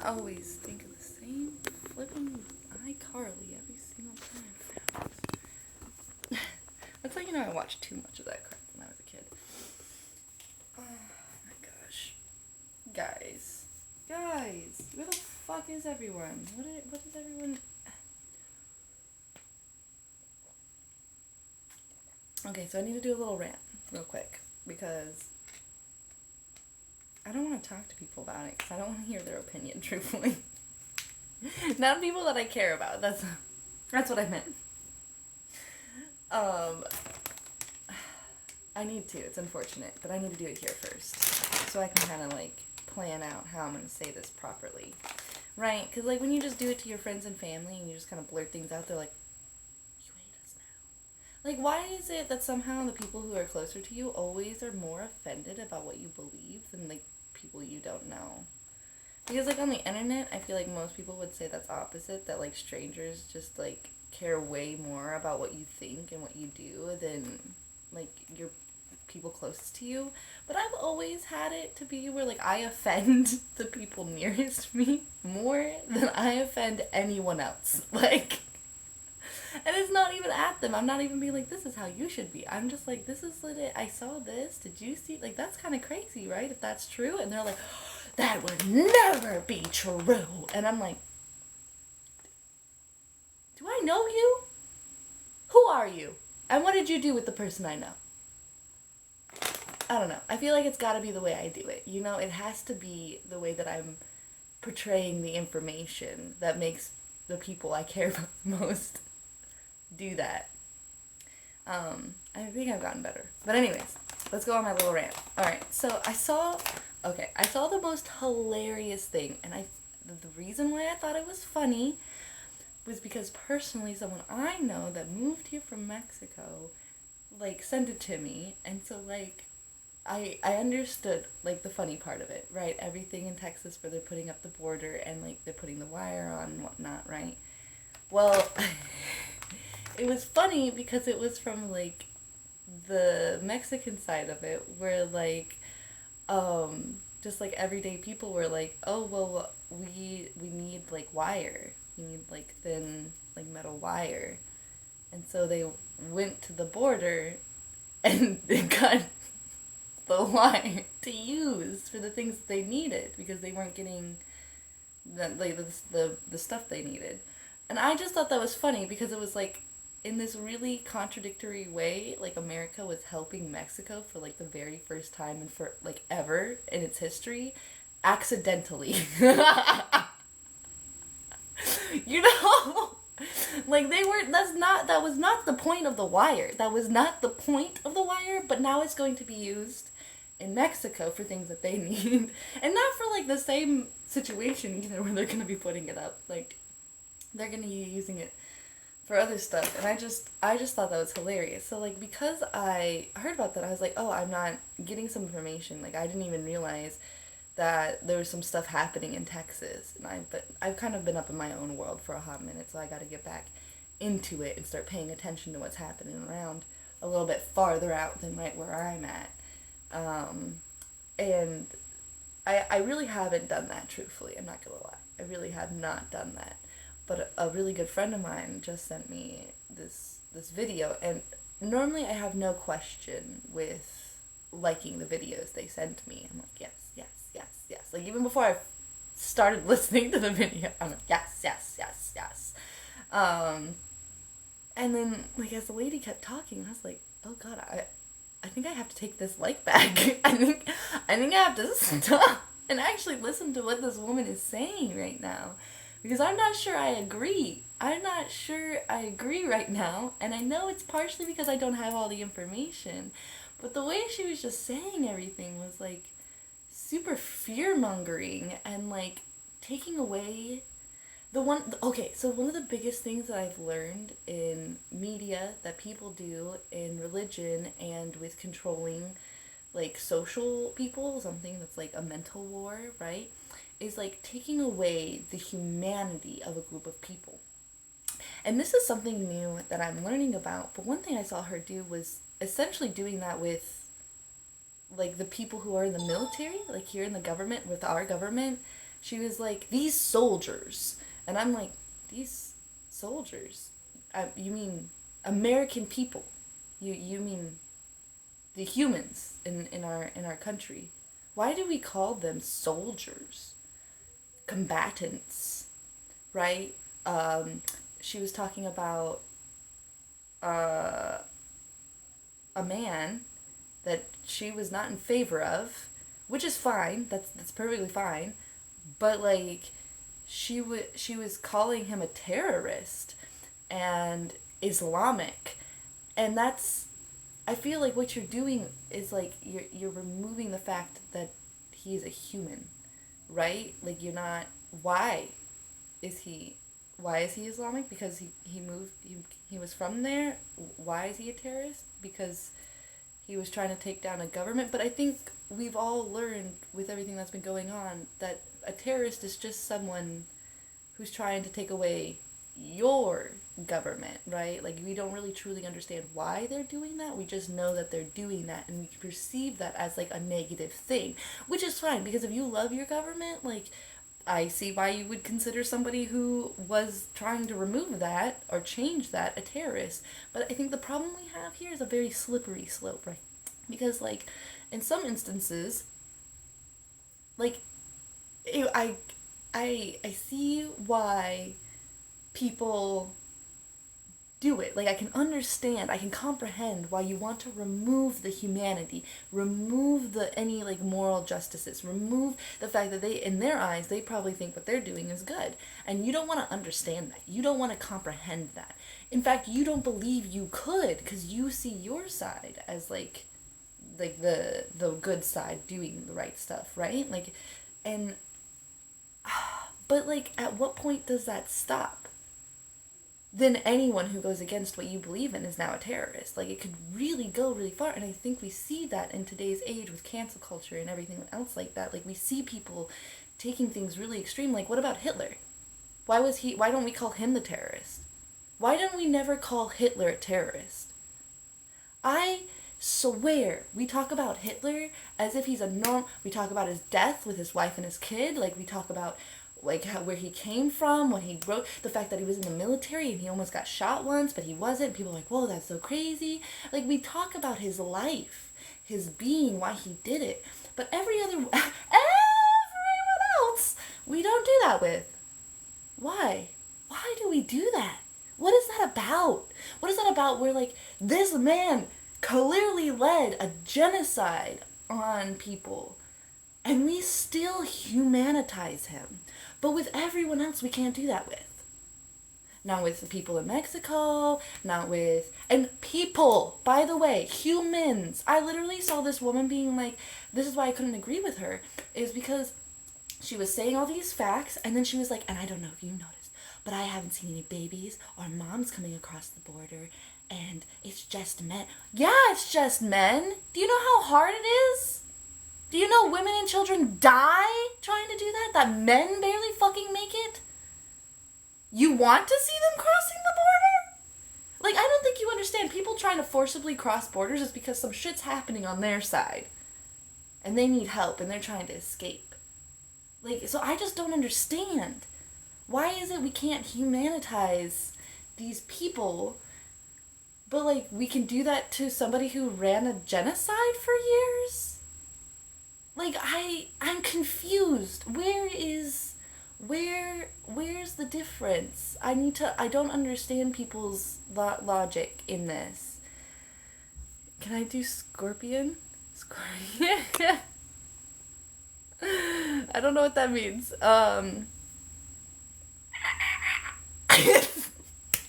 always think of the same flipping iCarly every single time. That's how you know I watched too much of that crap when I was a kid. Oh my gosh. Guys. Where the fuck is everyone? What is everyone... Okay, so I need to do a little rant real quick because I don't want to talk to people about it because I don't want to hear their opinion, truthfully. Not people that I care about. That's what I meant. I need to. It's unfortunate, but I need to do it here first so I can kind of like plan out how I'm going to say this properly. Right? Because like when you just do it to your friends and family and you just kind of blurt things out, they're like, you hate us now. Like, why is it that somehow the people who are closer to you always are more offended about what you believe than like people you don't know? Because like on the internet, I feel like most people would say that's opposite, that like strangers just like care way more about what you think and what you do than like your people closest to you. But I've always had it to be where like I offend the people nearest me more than I offend anyone else. Like, and it's not even at them. I'm not even being like, this is how you should be. I'm just like, this is legit. I saw this. Did you see? Like, that's kind of crazy, right? If that's true. And they're like, that would never be true. And I'm like, do I know you? Who are you? And what did you do with the person I know? I don't know. I feel like it's got to be the way I do it. You know, it has to be the way that I'm portraying the information that makes the people I care about the most do that. I think I've gotten better. But anyways, let's go on my little rant. Alright, so I saw the most hilarious thing, and the reason why I thought it was funny was because personally someone I know that moved here from Mexico, like, sent it to me, and so, like, I understood, like, the funny part of it, right? Everything in Texas where they're putting up the border and, like, they're putting the wire on and whatnot, right? Well, it was funny because it was from, like, the Mexican side of it where, like, just, like, everyday people were like, oh, well, we need, like, wire. We need, like, thin, like, metal wire. And so they went to the border and they got the wire to use for the things they needed because they weren't getting the stuff they needed. And I just thought that was funny because it was like in this really contradictory way, like America was helping Mexico for like the very first time and for like ever in its history, accidentally. You know? Like that was not the point of the wire. That was not the point of the wire, but now it's going to be used in Mexico for things that they need. And not for like the same situation either where they're gonna be putting it up. Like they're gonna be using it for other stuff. And I just thought that was hilarious. So like because I heard about that, I was like, oh, I'm not getting some information. Like I didn't even realize that there was some stuff happening in Texas, but I've kind of been up in my own world for a hot minute, so I got to get back into it and start paying attention to what's happening around a little bit farther out than right where I'm at. And I really haven't done that, truthfully. I'm not gonna lie. I really have not done that. But a really good friend of mine just sent me this video, and normally I have no question with liking the videos they send me. I'm like, yes. Like, even before I started listening to the video, I'm like, yes. And then, like, as the lady kept talking, I was like, oh god, I think I have to take this like back. I think I have to stop and actually listen to what this woman is saying right now. Because I'm not sure I agree. I'm not sure I agree right now. And I know it's partially because I don't have all the information. But the way she was just saying everything was, like, super fear-mongering and, like, taking away so one of the biggest things that I've learned in media that people do in religion and with controlling, like, social people, something that's like a mental war, right, is, like, taking away the humanity of a group of people. And this is something new that I'm learning about, but one thing I saw her do was essentially doing that with, like, the people who are in the military, like, here in the government, with our government. She was like, these soldiers. And I'm like, these soldiers? You mean American people? You mean the humans in our country? Why do we call them soldiers? Combatants, right? She was talking about uh, a man that she was not in favor of, which is fine. That's perfectly fine. But like, she was calling him a terrorist and Islamic, and that's, I feel like what you're doing is like you're removing the fact that he is a human, right? Like you're not. Why is he? Why is he Islamic? Because he moved. He was from there. Why is he a terrorist? Because he was trying to take down a government. But I think we've all learned with everything that's been going on that a terrorist is just someone who's trying to take away your government, right? Like, we don't really truly understand why they're doing that. We just know that they're doing that, and we perceive that as like a negative thing, which is fine, because if you love your government, like, I see why you would consider somebody who was trying to remove that or change that a terrorist. But I think the problem we have here is a very slippery slope, right? Because, like, in some instances, like, I see why people do it. Like, I can understand, I can comprehend why you want to remove the humanity, remove the any like moral justices, remove the fact that they, in their eyes, they probably think what they're doing is good, and you don't want to understand that. You don't want to comprehend that. In fact, you don't believe you could, because you see your side as like the good side, doing the right stuff, right? Like, and but like, at what point does that stop? Then anyone who goes against what you believe in is now a terrorist. Like, it could really go really far, and I think we see that in today's age with cancel culture and everything else like that. Like, we see people taking things really extreme. Like, what about Hitler? Why don't we call him the terrorist? Why don't we never call Hitler a terrorist? I swear, we talk about Hitler as if he's a norm. We talk about his death with his wife and his kid. Like, we talk about like where he came from, what he wrote, the fact that he was in the military and he almost got shot once, but he wasn't. People are like, whoa, that's so crazy. Like, we talk about his life, his being, why he did it. But everyone else, we don't do that with. Why? Why do we do that? What is that about? What is that about where, like, this man clearly led a genocide on people, and we still humanitize him? But with everyone else, we can't do that with. Not with the people in Mexico, not with... And people, by the way, humans. I literally saw this woman being like, this is why I couldn't agree with her, is because she was saying all these facts, and then she was like, and I don't know if you noticed, but I haven't seen any babies or moms coming across the border, and it's just men. Yeah, it's just men. Do you know how hard it is? Do you know women and children die trying to do that? That men barely fucking make it? You want to see them crossing the border? Like, I don't think you understand. People trying to forcibly cross borders is because some shit's happening on their side. And they need help, and they're trying to escape. Like, so I just don't understand. Why is it we can't humanitize these people, but, like, we can do that to somebody who ran a genocide for years? Like, I'm confused. Where's the difference? I don't understand people's logic in this. Can I do Scorpion? Scorpion? I don't know what that means. Did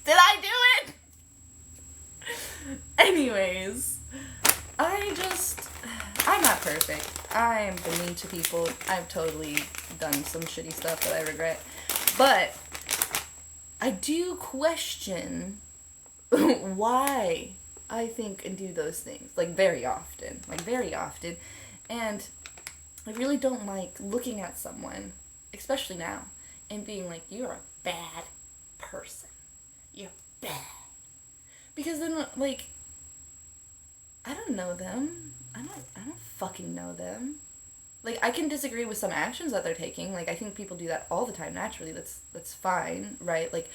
I do it? Anyways, I'm not perfect. I'm mean to people. I've totally done some shitty stuff that I regret. But I do question why I think and do those things. Like, very often. And I really don't like looking at someone, especially now, and being like, you're a bad person. You're bad. Because then, like, I don't know them. I don't fucking know them. like, I can disagree with some actions that they're taking. Like, I think people do that all the time naturally. That's fine, right? Like,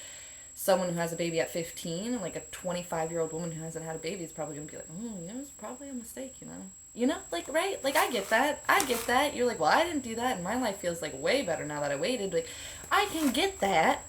someone who has a baby at 15, like a 25-year-old woman who hasn't had a baby is probably going to be like, oh, yeah, it's probably a mistake, you know? You know, like, right? Like, I get that. I get that. You're like, well, I didn't do that, and my life feels, like, way better now that I waited. Like, I can get that.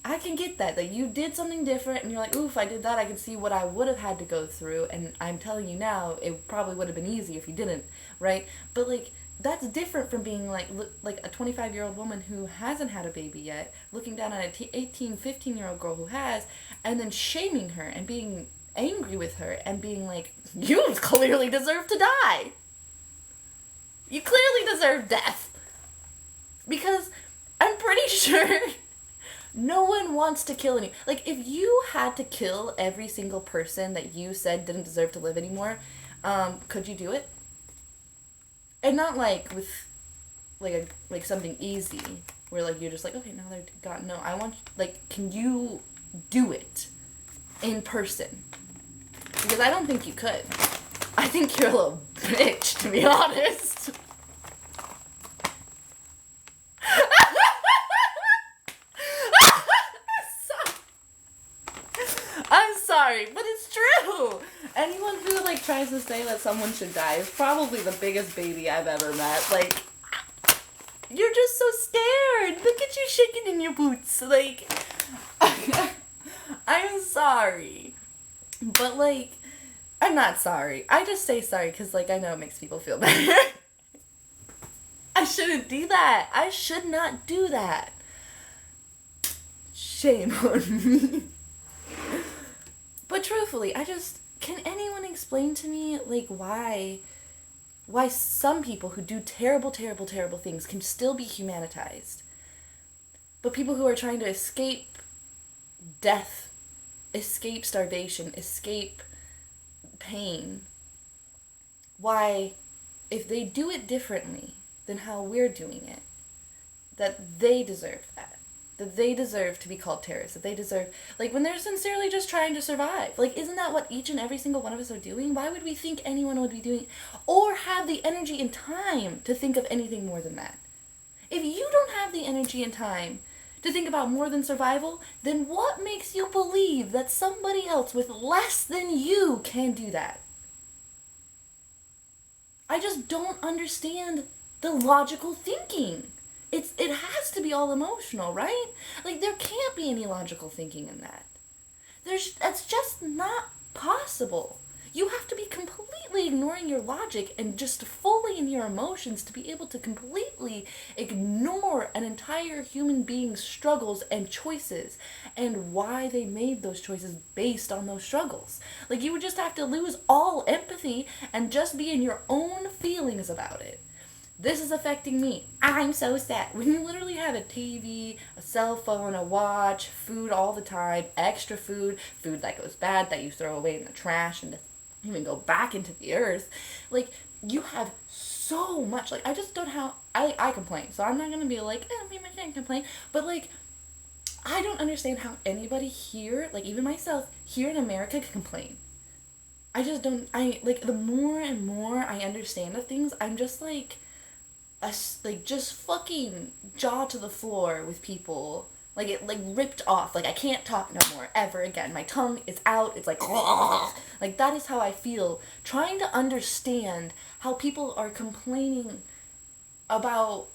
I can get that. That you did something different, and you're like, ooh, if I did that, I can see what I would have had to go through, and I'm telling you now, it probably would have been easy if you didn't, right? But, like, that's different from being, like a 25-year-old woman who hasn't had a baby yet, looking down at a 18, 15-year-old girl who has, and then shaming her and being angry with her and being like, you clearly deserve to die. You clearly deserve death. Because I'm pretty sure no one wants to kill any. Like, if you had to kill every single person that you said didn't deserve to live anymore, could you do it? And not like with like something easy where like you're just like, okay, now they're gone. No, I want, like, can you do it in person? Because I don't think you could. I think you're a little bitch, to be honest. I'm sorry, but it's true. Anyone who, like, tries to say that someone should die is probably the biggest baby I've ever met. Like, you're just so scared. Look at you shaking in your boots. Like, I'm sorry. But, like, I'm not sorry. I just say sorry because, like, I know it makes people feel better. I shouldn't do that. I should not do that. Shame on me. But truthfully, can anyone explain to me, like, why some people who do terrible, terrible, terrible things can still be humanitized? But people who are trying to escape death, escape starvation, escape pain, why, if they do it differently than how we're doing it, that they deserve that. That they deserve to be called terrorists, that they deserve, like, when they're sincerely just trying to survive. Like, isn't that what each and every single one of us are doing? Why would we think anyone would be doing, or have the energy and time to think of anything more than that? If you don't have the energy and time to think about more than survival, then what makes you believe that somebody else with less than you can do that? I just don't understand the logical thinking. It has to be all emotional, right? Like, there can't be any logical thinking in that. That's just not possible. You have to be completely ignoring your logic and just fully in your emotions to be able to completely ignore an entire human being's struggles and choices and why they made those choices based on those struggles. Like, you would just have to lose all empathy and just be in your own feelings about it. This is affecting me. I'm so sad. When you literally have a TV, a cell phone, a watch, food all the time, extra food that goes bad, that you throw away in the trash and doesn't even go back into the earth. Like, you have so much. Like, I just don't have, I complain. So I'm not going to be like, maybe I can't complain. But, like, I don't understand how anybody here, like, even myself, here in America can complain. I just don't, like, the more and more I understand of things, I'm just like, just fucking jaw to the floor with people. Like, it, like, ripped off. Like, I can't talk no more, ever again. My tongue is out. It's like, like, that is how I feel. Trying to understand how people are complaining about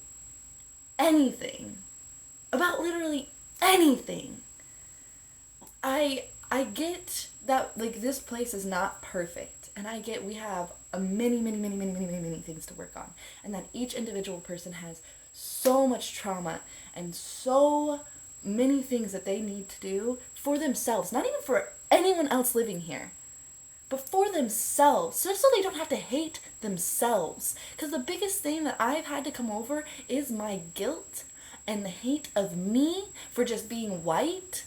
anything. About literally anything. I get that, like, this place is not perfect. And I get we have many things to work on. And that each individual person has so much trauma and so many things that they need to do for themselves. Not even for anyone else living here, but for themselves. Just so they don't have to hate themselves. Because the biggest thing that I've had to come over is my guilt and the hate of me for just being white.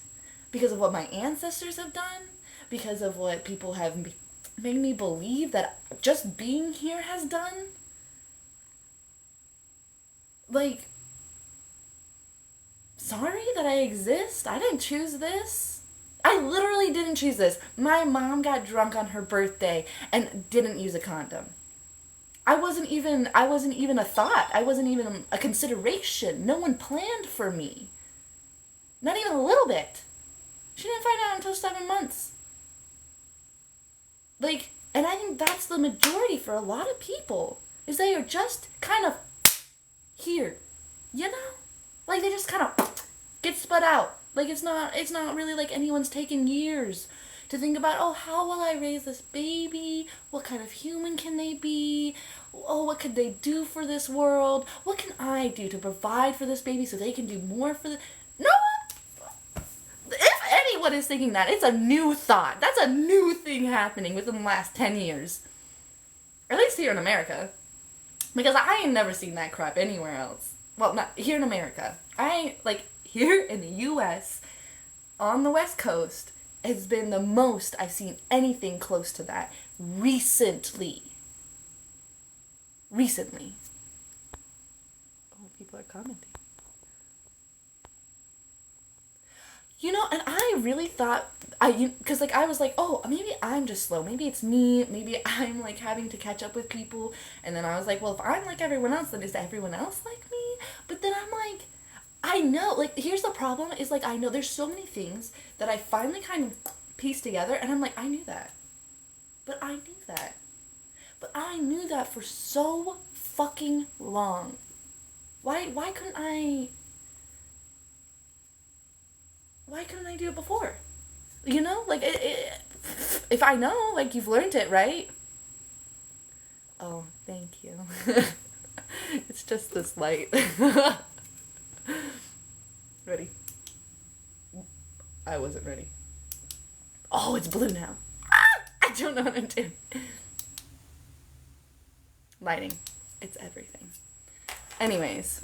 Because of what my ancestors have done. Because of what people have made me believe that just being here has done. Like, sorry that I exist. I didn't choose this. I literally didn't choose this. My mom got drunk on her birthday and didn't use a condom. I wasn't even a thought. I wasn't even a consideration. No one planned for me. Not even a little bit. She didn't find out until 7 months. Like, and I think that's the majority for a lot of people, is they are just kind of here, you know? Like, they just kind of get sput out. Like, it's not really like anyone's taken years to think about, oh, how will I raise this baby? What kind of human can they be? Oh, what could they do for this world? What can I do to provide for this baby so they can do more for the... No one... If anyone is thinking that, it's a new thought. That's a new thing happening within the last 10 years. Or at least here in America. Because I ain't never seen that crap anywhere else. Well, not here in America. Here in the U.S., on the West Coast, has been the most I've seen anything close to that recently. Oh, people are commenting. You know, and I really thought, because I was like, oh, maybe I'm just slow. Maybe it's me. Maybe I'm like having to catch up with people. And then I was like, well, if I'm like everyone else, then is everyone else like me? But then I'm like, I know, like, here's the problem, is like, I know there's so many things that I finally kind of pieced together, and I'm like, I knew that. But I knew that for so fucking long. Why couldn't I do it before? You know, like, if I know, like, you've learned it, right? Oh, thank you. It's just this light. Ready? I wasn't ready. Oh, it's blue now. I don't know what I'm doing. Lighting. It's everything. Anyways.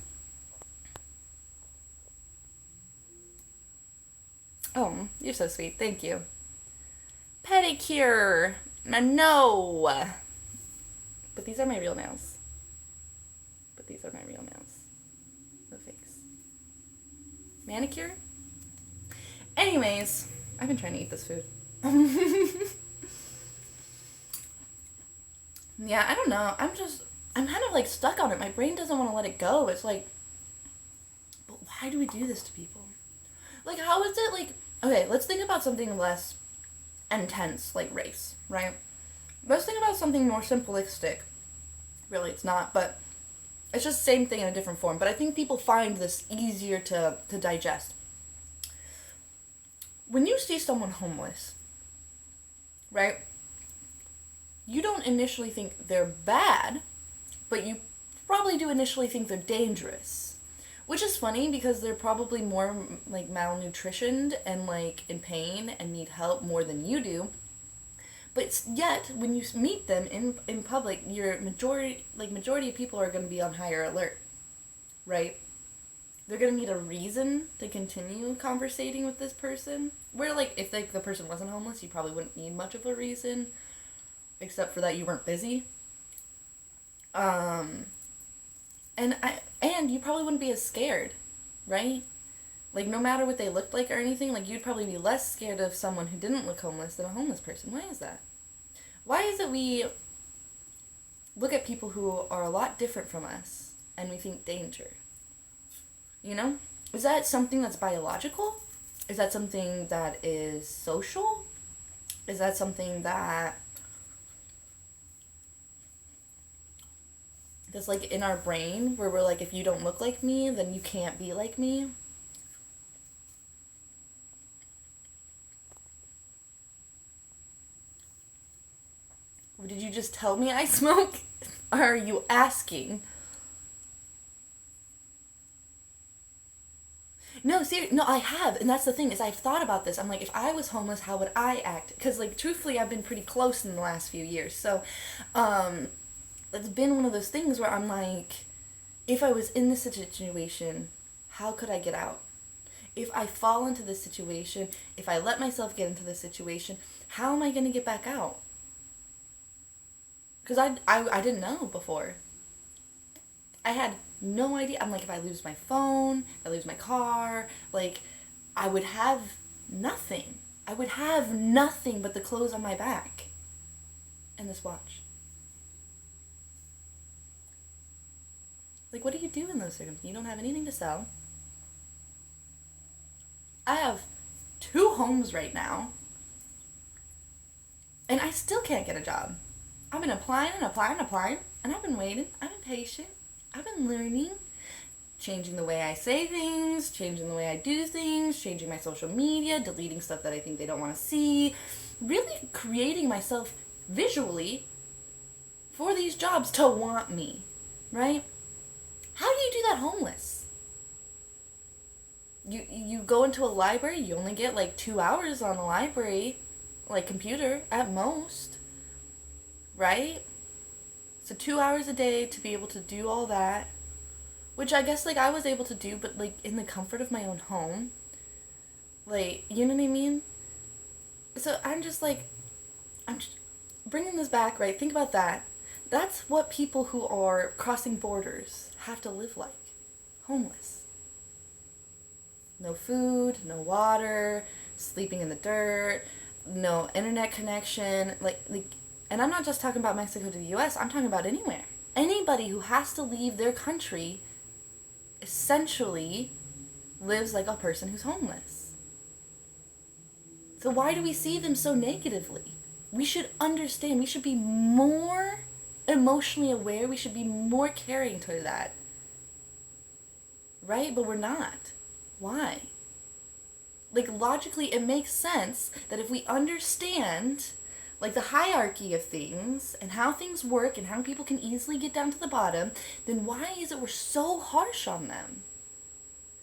Oh, you're so sweet. Thank you. Pedicure. No. But these are my real nails. No fakes. Manicure? Anyways, I've been trying to eat this food. Yeah, I don't know. I'm kind of like stuck on it. My brain doesn't want to let it go. It's like, but why do we do this to people? Like, how is it like, okay, let's think about something less intense, like race, right? Let's think about something more simplistic. Really, it's not, but it's just the same thing in a different form. But I think people find this easier to digest. When you see someone homeless, right, you don't initially think they're bad, but you probably do initially think they're dangerous. Which is funny because they're probably more like malnutritioned and like in pain and need help more than you do. But yet, when you meet them in public, your majority of people are going to be on higher alert, right? They're going to need a reason to continue conversating with this person. Where, like, if the person wasn't homeless, you probably wouldn't need much of a reason, except for that you weren't busy. And you probably wouldn't be as scared, right? Like, no matter what they looked like or anything, like, you'd probably be less scared of someone who didn't look homeless than a homeless person. Why is that? Why is it we look at people who are a lot different from us and we think danger? You know? Is that something that's biological? Is that something that is social? Is that something that's like in our brain where we're like, if you don't look like me, then you can't be like me? Did you just tell me I smoke? Or are you asking? No, seriously, no, I have, and that's the thing, is I've thought about this. I'm like, if I was homeless, how would I act? Because, like, truthfully, I've been pretty close in the last few years, so, it's been one of those things where I'm like, if I was in this situation, how could I get out? If I fall into this situation, if I let myself get into this situation, how am I going to get back out? Because I didn't know before. I had no idea. I'm like, if I lose my phone, if I lose my car, like, I would have nothing. I would have nothing but the clothes on my back and this watch. Like, what do you do in those circumstances? You don't have anything to sell. I have 2 homes right now, and I still can't get a job. I've been applying, and I've been waiting. I've been patient. I've been learning, changing the way I say things, changing the way I do things, changing my social media, deleting stuff that I think they don't want to see, really creating myself visually for these jobs to want me, right? How do you do that homeless? You go into a library, you only get like 2 hours on a library, like computer at most, right? So 2 hours a day to be able to do all that, which I guess like I was able to do, but like in the comfort of my own home, like, you know what I mean? So I'm just bringing this back, right? Think about that. That's what people who are crossing borders have to live like. Homeless. No food, no water, sleeping in the dirt, no internet connection, and I'm not just talking about Mexico to the US, I'm talking about anywhere. Anybody who has to leave their country essentially lives like a person who's homeless. So why do we see them so negatively? We should understand, we should be more emotionally aware, we should be more caring toward that. Right? But we're not. Why? Like, logically, it makes sense that if we understand, like, the hierarchy of things and how things work and how people can easily get down to the bottom, then why is it we're so harsh on them?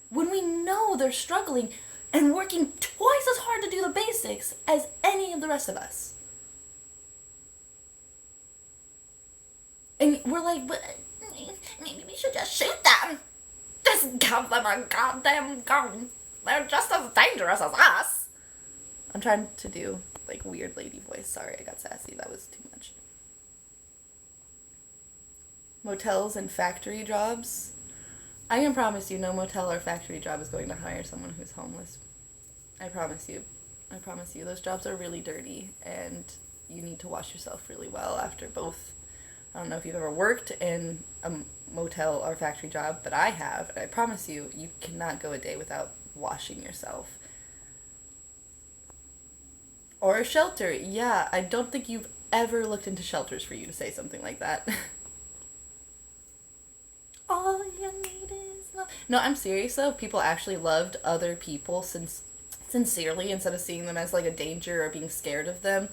When we know they're struggling and working twice as hard to do the basics as any of the rest of us. And we're like, but maybe we should just shoot them. Just give them a goddamn gun. They're just as dangerous as us. I'm trying to do, like, weird lady voice. Sorry, I got sassy. That was too much. Motels and factory jobs. I can promise you no motel or factory job is going to hire someone who's homeless. I promise you. I promise you. Those jobs are really dirty, and you need to wash yourself really well after both. I don't know if you've ever worked in a motel or factory job, but I have, and I promise you, you cannot go a day without washing yourself. Or a shelter. Yeah, I don't think you've ever looked into shelters for you to say something like that. All you need is love. No, I'm serious though. People actually loved other people sincerely instead of seeing them as like a danger or being scared of them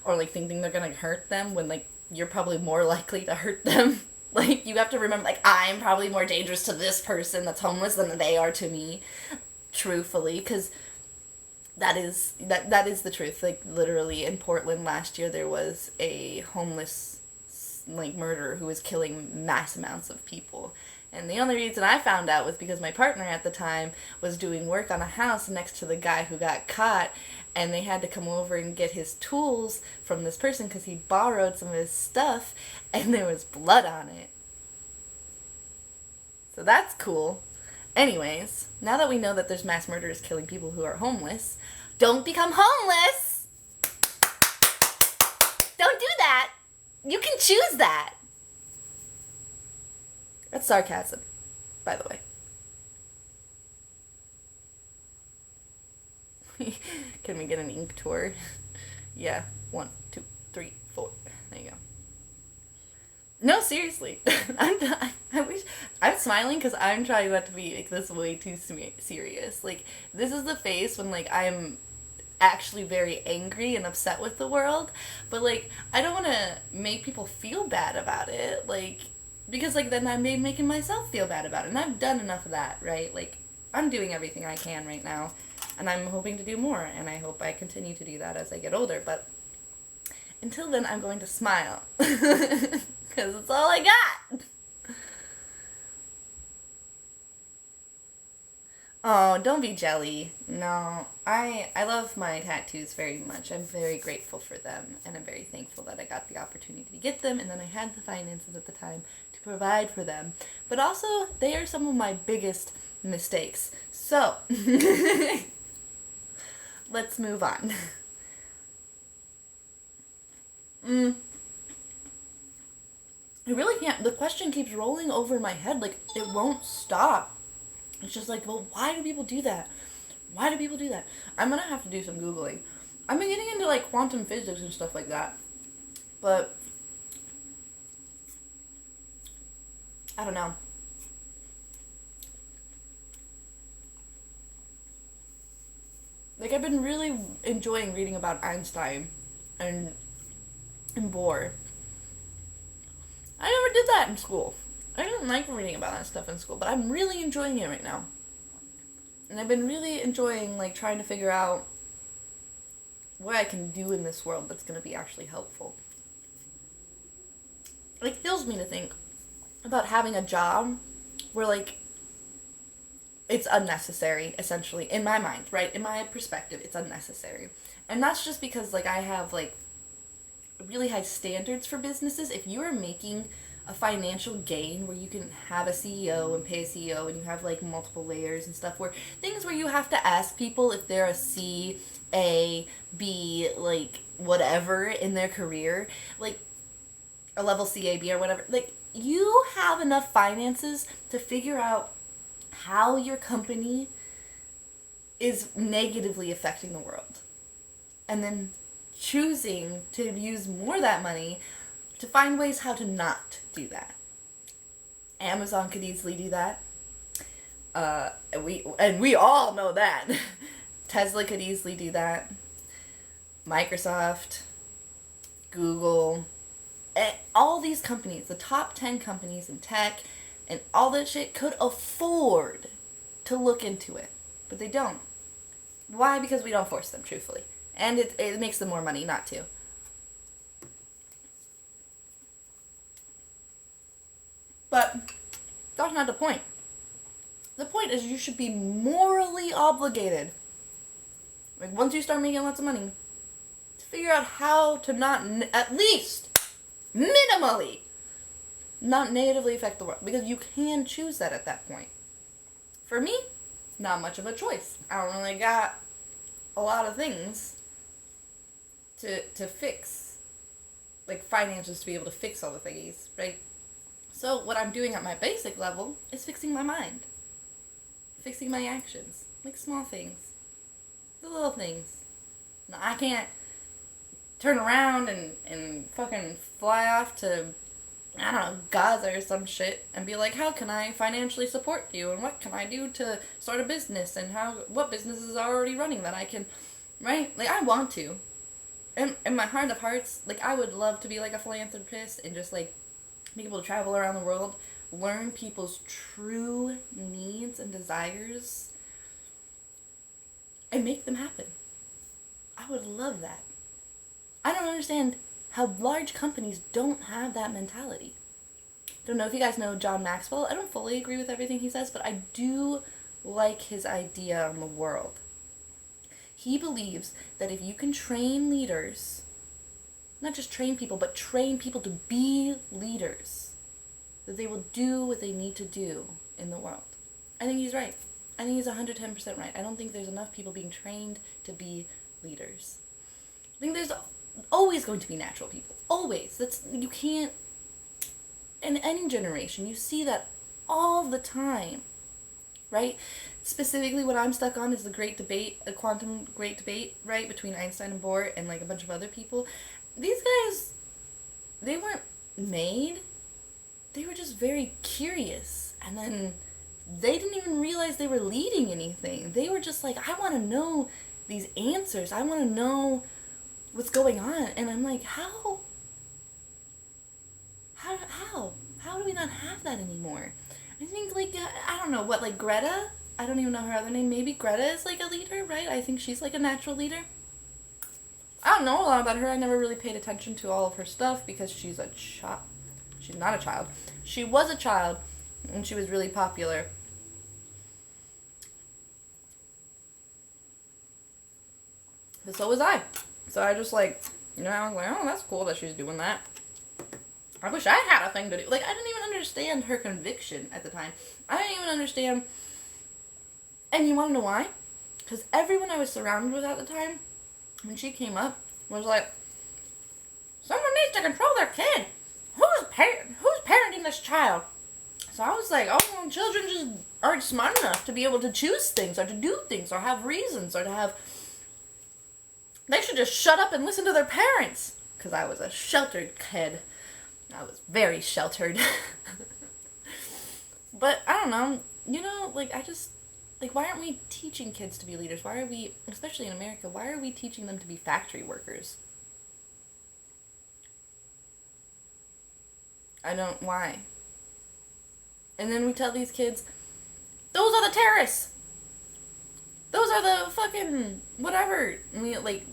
or like thinking they're gonna hurt them when like you're probably more likely to hurt them. Like, you have to remember, like, I'm probably more dangerous to this person that's homeless than they are to me, truthfully, because that is the truth. Like, literally, in Portland last year, there was a homeless, like, murderer who was killing mass amounts of people. And the only reason I found out was because my partner at the time was doing work on a house next to the guy who got caught, and they had to come over and get his tools from this person because he borrowed some of his stuff, and there was blood on it. So that's cool. Anyways, now that we know that there's mass murderers killing people who are homeless, don't become homeless! Don't do that! You can choose that! That's sarcasm, by the way. Can we get an ink tour? Yeah. 1, 2, 3, 4. There you go. No, seriously. I wish... I'm smiling because I'm trying not to be like this way too serious. Like, this is the face when, like, I'm actually very angry and upset with the world. But, like, I don't want to make people feel bad about it. Like, because, like, then I'm making myself feel bad about it. And I've done enough of that, right? Like, I'm doing everything I can right now. And I'm hoping to do more, and I hope I continue to do that as I get older, but until then, I'm going to smile, because it's all I got. Oh, don't be jelly. No, I love my tattoos very much. I'm very grateful for them, and I'm very thankful that I got the opportunity to get them, and then I had the finances at the time to provide for them. But also, they are some of my biggest mistakes. So... let's move on. I really can't. The question keeps rolling over my head. Like, it won't stop. It's just like, well, why do people do that? Why do people do that? I'm gonna have to do some Googling. I've been getting into, like, quantum physics and stuff like that. But, I don't know. Like, I've been really enjoying reading about Einstein and Bohr. I never did that in school. I didn't like reading about that stuff in school, but I'm really enjoying it right now. And I've been really enjoying, like, trying to figure out what I can do in this world that's going to be actually helpful. It kills me to think about having a job where, like, it's unnecessary, essentially, in my mind, right? In my perspective, it's unnecessary. And that's just because, like, I have, like, really high standards for businesses. If you are making a financial gain where you can have a CEO and pay a CEO and you have, like, multiple layers and stuff, where things where you have to ask people if they're a C, A, B, like, whatever in their career, like, a level C, A, B, or whatever, like, you have enough finances to figure out how your company is negatively affecting the world. And then choosing to use more of that money to find ways how to not do that. Amazon could easily do that. And we all know that. Tesla could easily do that. Microsoft, Google, all these companies, the top 10 companies in tech and all that shit could afford to look into it. But they don't. Why? Because we don't force them, truthfully. And it makes them more money not to. But that's not the point. The point is you should be morally obligated, like, once you start making lots of money, to figure out how to not, at least, minimally, not negatively affect the world. Because you can choose that at that point. For me, not much of a choice. I don't really got a lot of things to fix, like finances to be able to fix all the thingies, right? So what I'm doing at my basic level is fixing my mind, fixing my actions, like small things, the little things. Now, I can't turn around and fucking fly off to, I don't know, Gaza or some shit and be like, how can I financially support you and what can I do to start a business and what businesses are already running that I can, right? Like, I want to. In my heart of hearts, like, I would love to be, like, a philanthropist and just, like, be able to travel around the world, learn people's true needs and desires, and make them happen. I would love that. I don't understand how large companies don't have that mentality. Don't know if you guys know John Maxwell. I don't fully agree with everything he says, but I do like his idea on the world. He believes that if you can train leaders, not just train people, but train people to be leaders, that they will do what they need to do in the world. I think he's right. I think he's 110% right. I don't think there's enough people being trained to be leaders. I think there's always going to be natural people. Always. You can't, in any generation, you see that all the time, right? Specifically, what I'm stuck on is the great debate, the quantum great debate, right, between Einstein and Bohr and, like, a bunch of other people. These guys, they weren't made. They were just very curious. And then they didn't even realize they were leading anything. They were just like, I want to know these answers. I want to know what's going on. And I'm like, how? How do we not have that anymore? I think, like, I don't know, what, like, Greta? I don't even know her other name. Maybe Greta is, like, a leader, right? I think she's, like, a natural leader. I don't know a lot about her. I never really paid attention to all of her stuff because she's a child. She's not a child. She was a child and she was really popular. But so was I. So I just, like, you know, I was like, oh, that's cool that she's doing that. I wish I had a thing to do. Like, I didn't even understand her conviction at the time. I didn't even understand. And you want to know why? Because everyone I was surrounded with at the time, when she came up, was like, someone needs to control their kid. Who's was parenting this child. So I was like, oh, well, children just aren't smart enough to be able to choose things or to do things or have reasons or to have... They should just shut up and listen to their parents. Because I was a sheltered kid. I was very sheltered. But, I don't know. You know, like, I just... Like, why aren't we teaching kids to be leaders? Why are we, especially in America, why are we teaching them to be factory workers? Why? And then we tell these kids, those are the terrorists. Those are the fucking whatever. And we, like,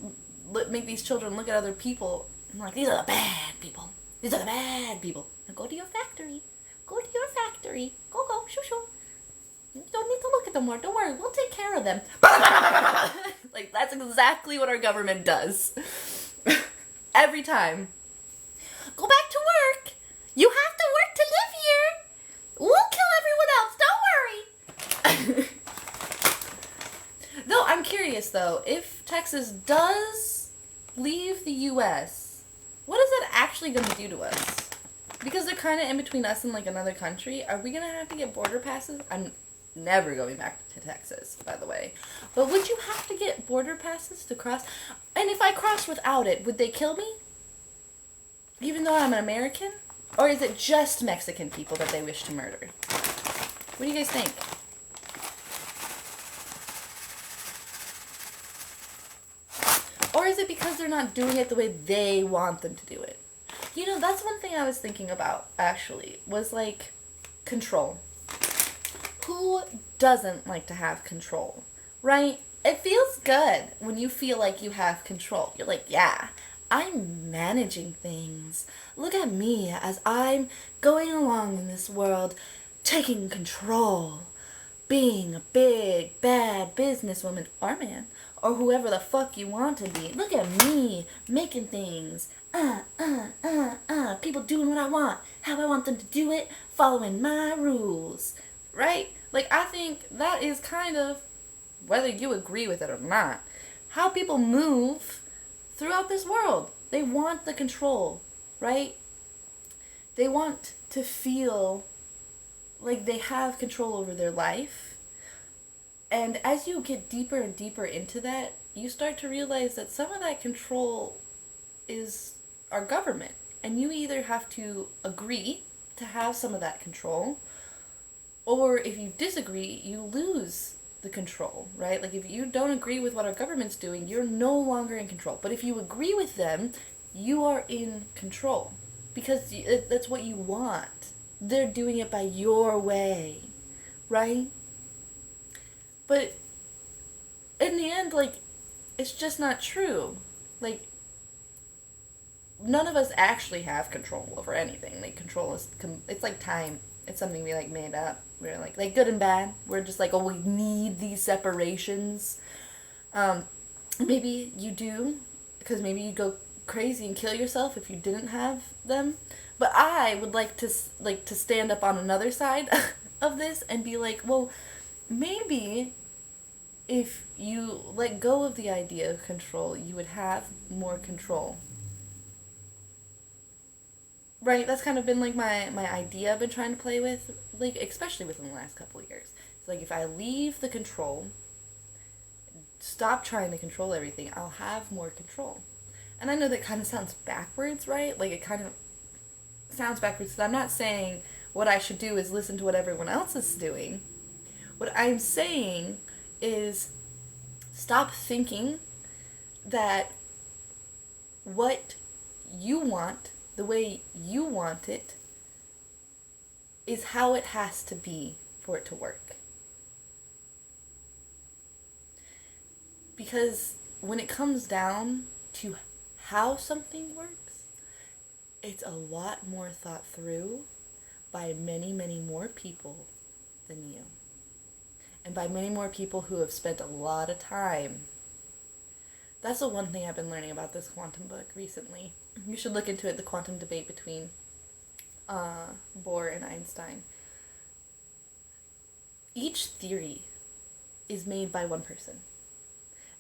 make these children look at other people and like, these are the bad people. These are the bad people. Now go to your factory. Go to your factory. Go, shoo, shoo. You don't need to look at them more. Don't worry. We'll take care of them. Like, that's exactly what our government does. Every time. Go back to work. You have to work to live here. We'll kill everyone else. Don't worry. Though, I'm curious, though. If Texas does leave the U.S., what is it actually going to do to us? Because they're kind of in between us and, like, another country. Are we going to have to get border passes? I'm never going back to Texas, by the way. But would you have to get border passes to cross? And if I crossed without it, would they kill me? Even though I'm an American? Or is it just Mexican people that they wish to murder? What do you guys think? Or is it because they're not doing it the way they want them to do it? You know, that's one thing I was thinking about, actually, was, like, control. Who doesn't like to have control, right? It feels good when you feel like you have control. You're like, yeah, I'm managing things. Look at me as I'm going along in this world, taking control, being a big, bad businesswoman or man, or whoever the fuck you want to be. Look at me making things. People doing what I want, how I want them to do it, following my rules, right? Like, I think that is kind of, whether you agree with it or not, how people move throughout this world. They want the control, right? They want to feel like they have control over their life. And as you get deeper and deeper into that, you start to realize that some of that control is our government. And you either have to agree to have some of that control, or if you disagree, you lose the control, right? Like, if you don't agree with what our government's doing, you're no longer in control. But if you agree with them, you are in control. Because that's what you want. They're doing it by your way, right? But in the end, like, it's just not true. Like, none of us actually have control over anything. Like, control is, it's like time. It's something we, like, made up. We're like good and bad. We're just like, oh, we need these separations. Maybe you do, because maybe you'd go crazy and kill yourself if you didn't have them. But I would like to stand up on another side of this and be like, well, maybe if you let go of the idea of control, you would have more control. Right, that's kind of been, like, my idea I've been trying to play with, like, especially within the last couple of years. It's like, if I leave the control, stop trying to control everything, I'll have more control. And I know that kind of sounds backwards, right? Like, it kind of sounds backwards, because I'm not saying what I should do is listen to what everyone else is doing. What I'm saying is stop thinking that what you want, the way you want it, is how it has to be for it to work. Because when it comes down to how something works, it's a lot more thought through by many, many more people than you. And by many more people who have spent a lot of time. That's the one thing I've been learning about this quantum book recently. You should look into it, the quantum debate between Bohr and Einstein. Each theory is made by one person.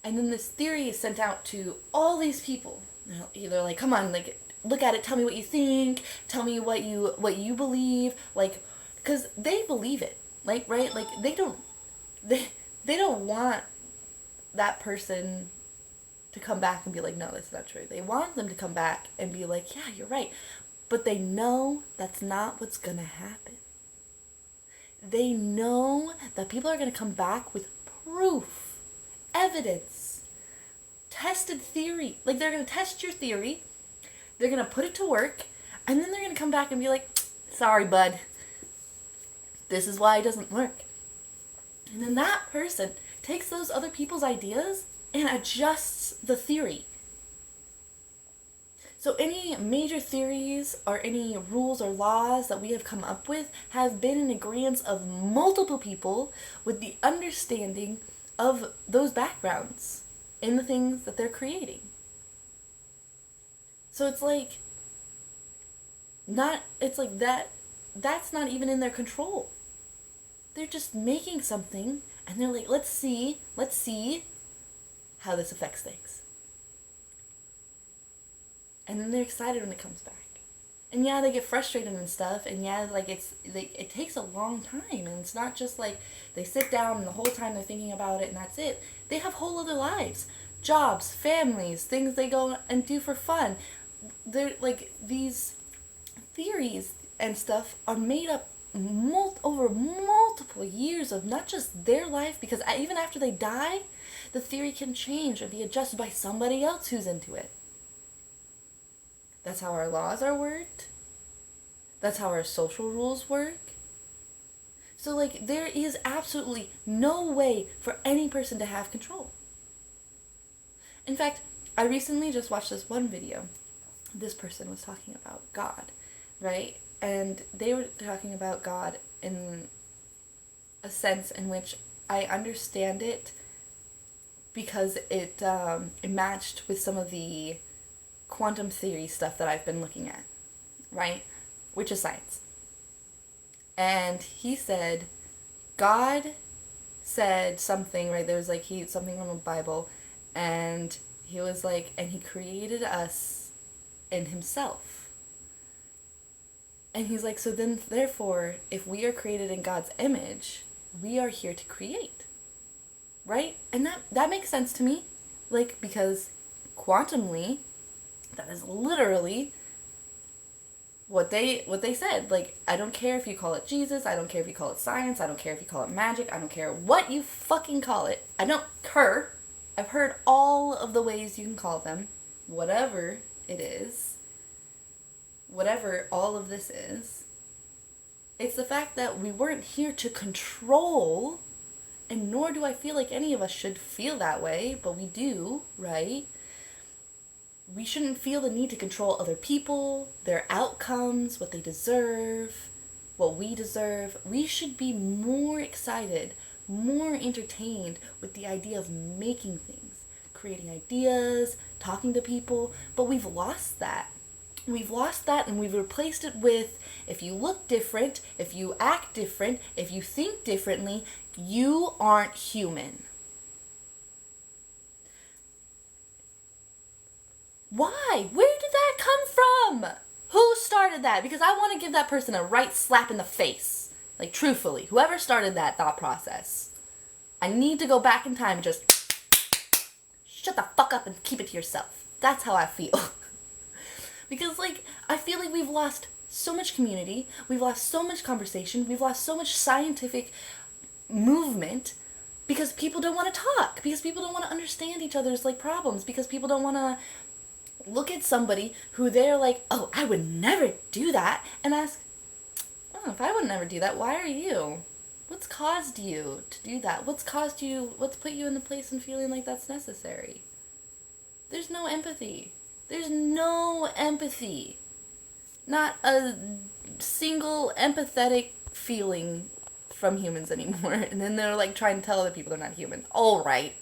And then this theory is sent out to all these people. You know, they're like, come on, like, look at it, tell me what you think, tell me what you believe, like, because they believe it, like, right, like, they don't want that person to come back and be like, no, that's not true. They want them to come back and be like, yeah, you're right, but they know that's not what's gonna happen. They know that people are gonna come back with proof, evidence, tested theory. Like, they're gonna test your theory, they're gonna put it to work, and then they're gonna come back and be like, sorry, bud, this is why it doesn't work. And then that person takes those other people's ideas and adjusts the theory. So any major theories or any rules or laws that we have come up with have been in agreement of multiple people with the understanding of those backgrounds in the things that they're creating. So it's like that's not even in their control. They're just making something and they're like, let's see how this affects things. And then they're excited when it comes back. And yeah, they get frustrated and stuff, and yeah, like it takes a long time, and it's not just like they sit down and the whole time they're thinking about it and that's it. They have whole other lives, jobs, families, things they go and do for fun. They're like, these theories and stuff are made up over multiple years of not just their life, because even after they die, the theory can change and be adjusted by somebody else who's into it. That's how our laws are worked. That's how our social rules work. So, like, there is absolutely no way for any person to have control. In fact, I recently just watched this one video. This person was talking about God, right? And they were talking about God in a sense in which I understand it because it matched with some of the quantum theory stuff that I've been looking at, right? Which is science. And he said, God said something, right? There was like something from the Bible, and he was like, and he created us in himself. And he's like, so then therefore, if we are created in God's image, we are here to create, right? And that makes sense to me, like, because quantumly, that is literally what they said. Like, I don't care if you call it Jesus, I don't care if you call it science, I don't care if you call it magic, I don't care what you fucking call it. I don't care. I've heard all of the ways you can call them. Whatever it is, whatever all of this is, it's the fact that we weren't here to control, and nor do I feel like any of us should feel that way, but we do, right? We shouldn't feel the need to control other people, their outcomes, what they deserve, what we deserve. We should be more excited, more entertained with the idea of making things, creating ideas, talking to people, but we've lost that. We've lost that, and we've replaced it with, if you look different, if you act different, if you think differently, you aren't human. Why? Where did that come from? Who started that? Because I want to give that person a right slap in the face. Like, truthfully, whoever started that thought process, I need to go back in time and just shut the fuck up and keep it to yourself. That's how I feel. Because, like, I feel like we've lost so much community, we've lost so much conversation, we've lost so much scientific movement because people don't want to talk, because people don't want to understand each other's, like, problems, because people don't want to look at somebody who they're like, oh, I would never do that, and ask, oh, if I would never do that, why are you? What's caused you to do that? What's put you in the place and feeling like that's necessary? There's no empathy. There's no empathy. Not a single empathetic feeling from humans anymore. And then they're like trying to tell other people they're not human. All right.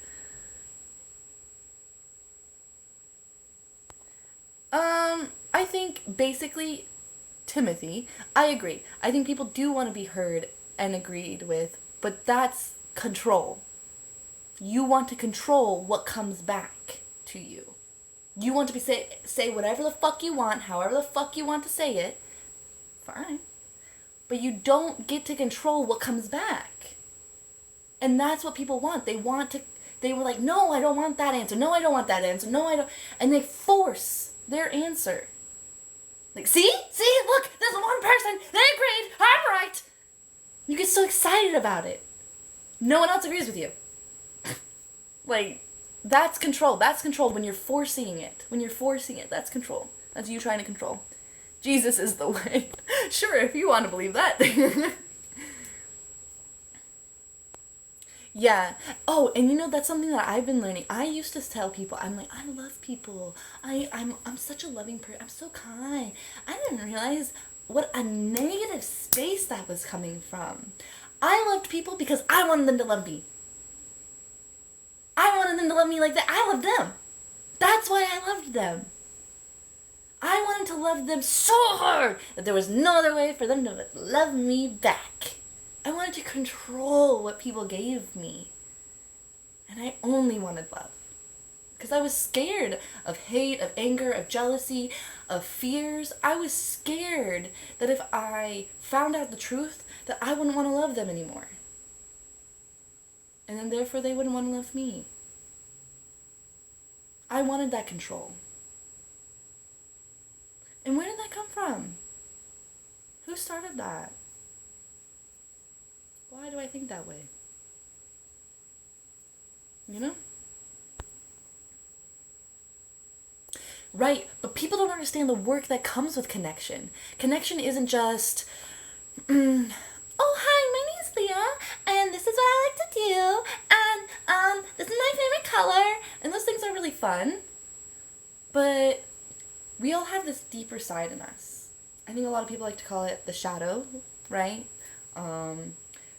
I think basically, Timothy, I agree. I think people do want to be heard and agreed with, but that's control. You want to control what comes back to you. You want to be say whatever the fuck you want, however the fuck you want to say it. Fine. But you don't get to control what comes back. And that's what people want. They were like, no, I don't want that answer. No, I don't want that answer. No, I don't. And they force their answer. Like, see, look, there's one person, they agreed, I'm right. You get so excited about it. No one else agrees with you. Like, that's control. That's control when you're forcing it. When you're forcing it, that's control. That's you trying to control. Jesus is the way. Sure, if you want to believe that. Yeah. Oh, and you know, that's something that I've been learning. I used to tell people, I'm like, I love people. I'm such a loving person. I'm so kind. I didn't realize what a negative space that was coming from. I loved people because I wanted them to love me. I wanted them to love me like that. I loved them. That's why I loved them. I wanted to love them so hard that there was no other way for them to love me back. I wanted to control what people gave me. And I only wanted love. Because I was scared of hate, of anger, of jealousy, of fears. I was scared that if I found out the truth, that I wouldn't want to love them anymore. And then therefore they wouldn't want to love me. I wanted that control. And where did that come from? Who started that? Why do I think that way? You know? Right, but people don't understand the work that comes with connection. Connection isn't just, oh hi, my name's Leah, and this is what I like to do, and this is my favorite color, and those things are really fun. But we all have this deeper side in us. I think a lot of people like to call it the shadow, right?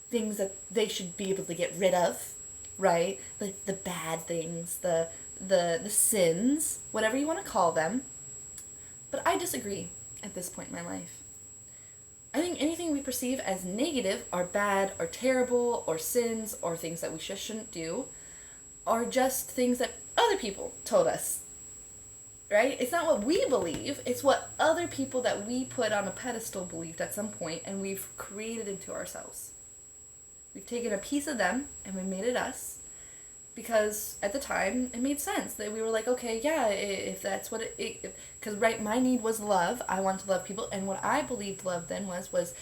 Things that they should be able to get rid of, right? Like the bad things, the sins, whatever you want to call them. But I disagree at this point in my life. I think anything we perceive as negative or bad or terrible or sins or things that we shouldn't do are just things that other people told us. Right? It's not what we believe, it's what other people that we put on a pedestal believed at some point and we've created into ourselves. We've taken a piece of them and we made it us because at the time it made sense that we were like, okay, yeah, if that's what because right, my need was love. I wanted to love people, and what I believed love then was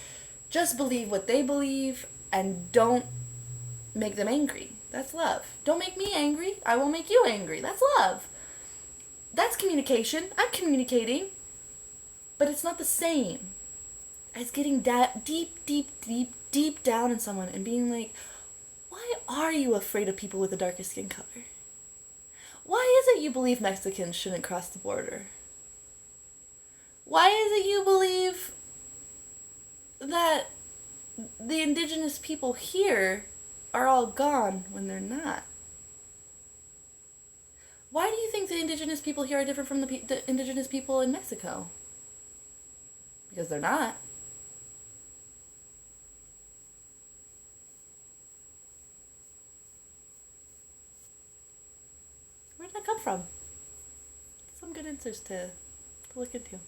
just believe what they believe and don't make them angry. That's love. Don't make me angry. I won't make you angry. That's love. That's communication. I'm communicating. But it's not the same as getting deep down in someone and being like, why are you afraid of people with the darkest skin color? Why is it you believe Mexicans shouldn't cross the border? Why is it you believe that the indigenous people here are all gone when they're not? Why do you think the indigenous people here are different from the indigenous people in Mexico? Because they're not. Where did that come from? Some good answers to look into.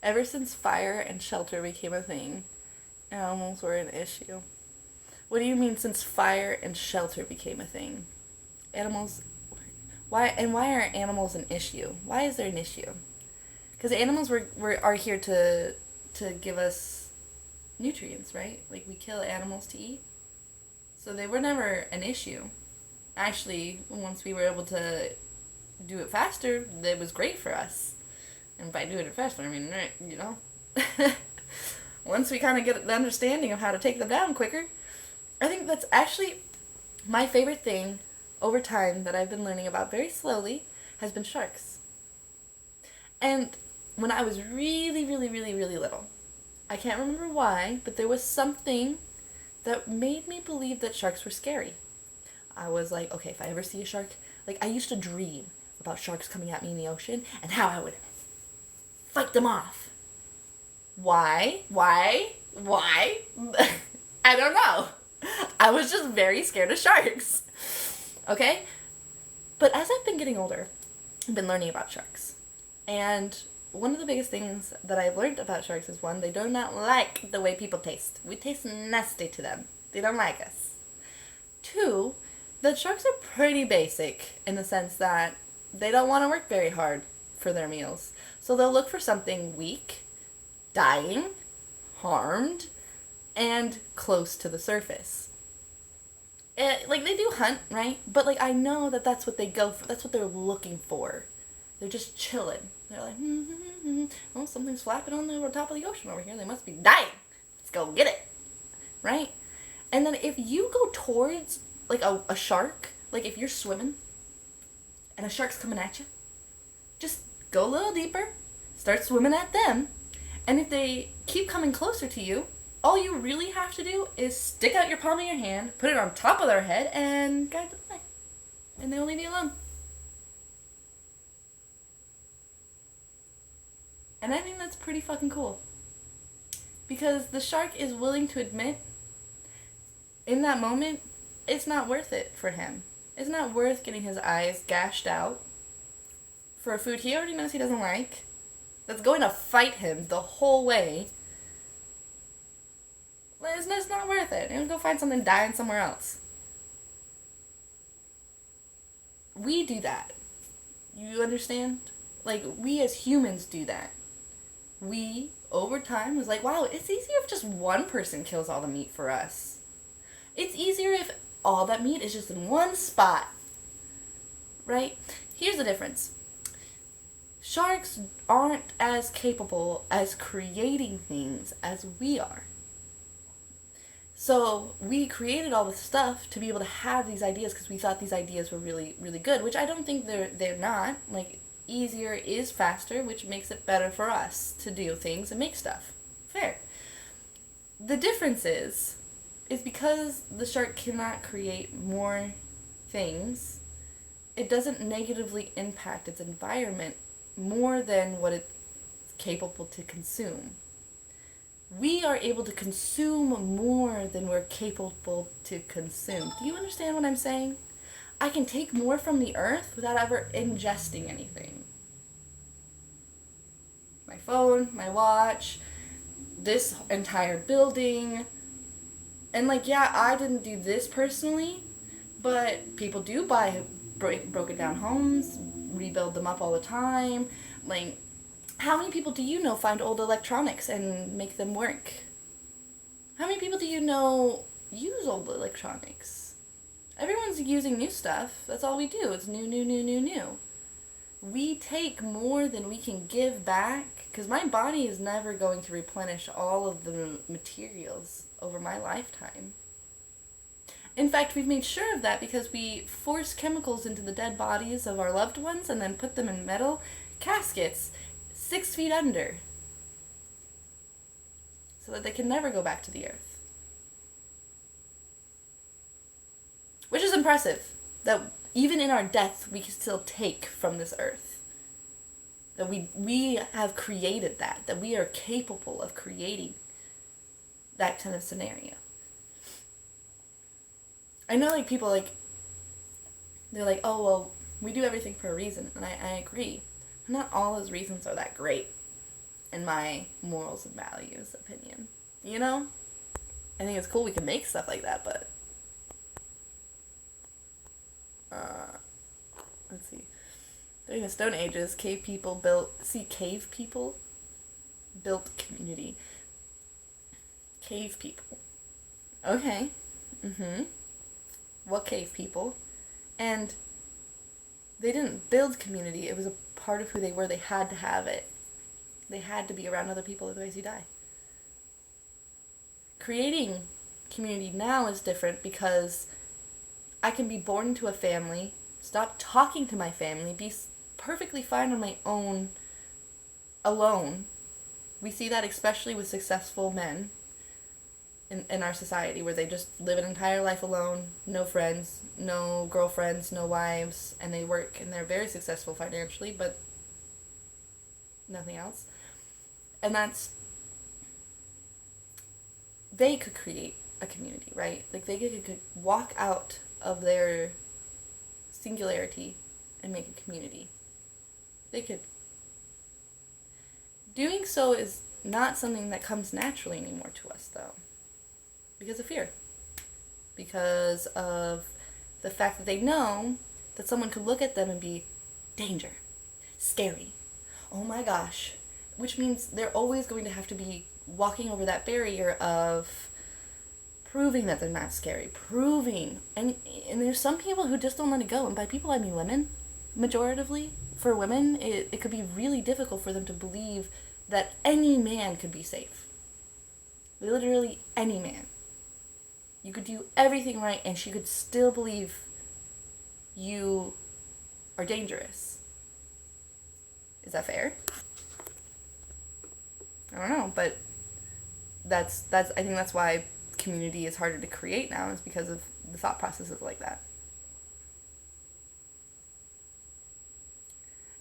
Ever since fire and shelter became a thing, animals were an issue. What do you mean since fire and shelter became a thing? Animals, why are animals an issue? Why is there an issue? Because animals are here to give us nutrients, right? Like we kill animals to eat. So they were never an issue. Actually, once we were able to do it faster, it was great for us. And by doing it faster, I mean, you know, once we kind of get the understanding of how to take them down quicker, I think that's actually my favorite thing over time that I've been learning about very slowly has been sharks. And when I was really, really, really, really little, I can't remember why, but there was something that made me believe that sharks were scary. I was like, okay, if I ever see a shark, like I used to dream about sharks coming at me in the ocean and how I would fight them off. Why? I don't know. I was just very scared of sharks. Okay? But as I've been getting older, I've been learning about sharks. And one of the biggest things that I've learned about sharks is, one, they do not like the way people taste. We taste nasty to them. They don't like us. Two, that sharks are pretty basic in the sense that they don't want to work very hard for their meals. So they'll look for something weak, dying, harmed, and close to the surface. Like, they do hunt, right? But, like, I know that that's what they go for. That's what they're looking for. They're just chilling. They're like, oh, something's flapping on the top of the ocean over here. They must be dying. Let's go get it. Right? And then if you go towards, like, a shark, like, if you're swimming and a shark's coming at you, just go a little deeper, start swimming at them, and if they keep coming closer to you, all you really have to do is stick out your palm of your hand, put it on top of their head, and guide them away. And they'll leave you alone. And I think that's pretty fucking cool. Because the shark is willing to admit, in that moment, it's not worth it for him. It's not worth getting his eyes gashed out for a food he already knows he doesn't like, that's going to fight him the whole way. It's not worth it. He'll go find something dying somewhere else. We do that. You understand? Like, we as humans do that. We, over time, was like, wow, it's easier if just one person kills all the meat for us. It's easier if all that meat is just in one spot. Right? Here's the difference. Sharks aren't as capable as creating things as we are. So we created all this stuff to be able to have these ideas because we thought these ideas were really, really good, which I don't think they're not. Like, easier is faster, which makes it better for us to do things and make stuff. Fair. The difference is because the shark cannot create more things, it doesn't negatively impact its environment more than what it's capable to consume. We are able to consume more than we're capable to consume. Do you understand what I'm saying? I can take more from the earth without ever ingesting anything. My phone, my watch, this entire building. And, like, yeah, I didn't do this personally, but people do buy broken down homes, rebuild them up all the time. Like, how many people do you know find old electronics and make them work? How many people do you know use old electronics? Everyone's using new stuff. That's all we do. It's new. We take more than we can give back, because my body is never going to replenish all of the materials over my lifetime. In fact, we've made sure of that because we force chemicals into the dead bodies of our loved ones and then put them in metal caskets 6 feet under so that they can never go back to the earth. Which is impressive, that even in our death we can still take from this earth. That we have created that we are capable of creating that kind of scenario. I know, like, people, like, they're like, oh, well, we do everything for a reason, and I agree. Not all those reasons are that great, in my morals and values opinion. You know? I think it's cool we can make stuff like that, but let's see. During the Stone Ages, cave people built community. Cave people. Okay. What cave people? And they didn't build community. It was a part of who they were. They had to have it. They had to be around other people, otherwise you die. Creating community now is different because I can be born into a family, stop talking to my family, be perfectly fine on my own, alone. We see that especially with successful men in our society, where they just live an entire life alone, no friends, no girlfriends, no wives, and they work and they're very successful financially, but nothing else. And they could create a community, right? Like, they could walk out of their singularity and make a community. They could. Doing so is not something that comes naturally anymore to us, though. Because of fear. Because of the fact that they know that someone could look at them and be danger, scary, oh my gosh. Which means they're always going to have to be walking over that barrier of proving that they're not scary, proving. And there's some people who just don't let it go. And by people, I mean women, majoritively. For women, it could be really difficult for them to believe that any man could be safe. Literally any man. You could do everything right and she could still believe you are dangerous. Is that fair? I don't know, but that's I think that's why community is harder to create now, is because of the thought processes like that.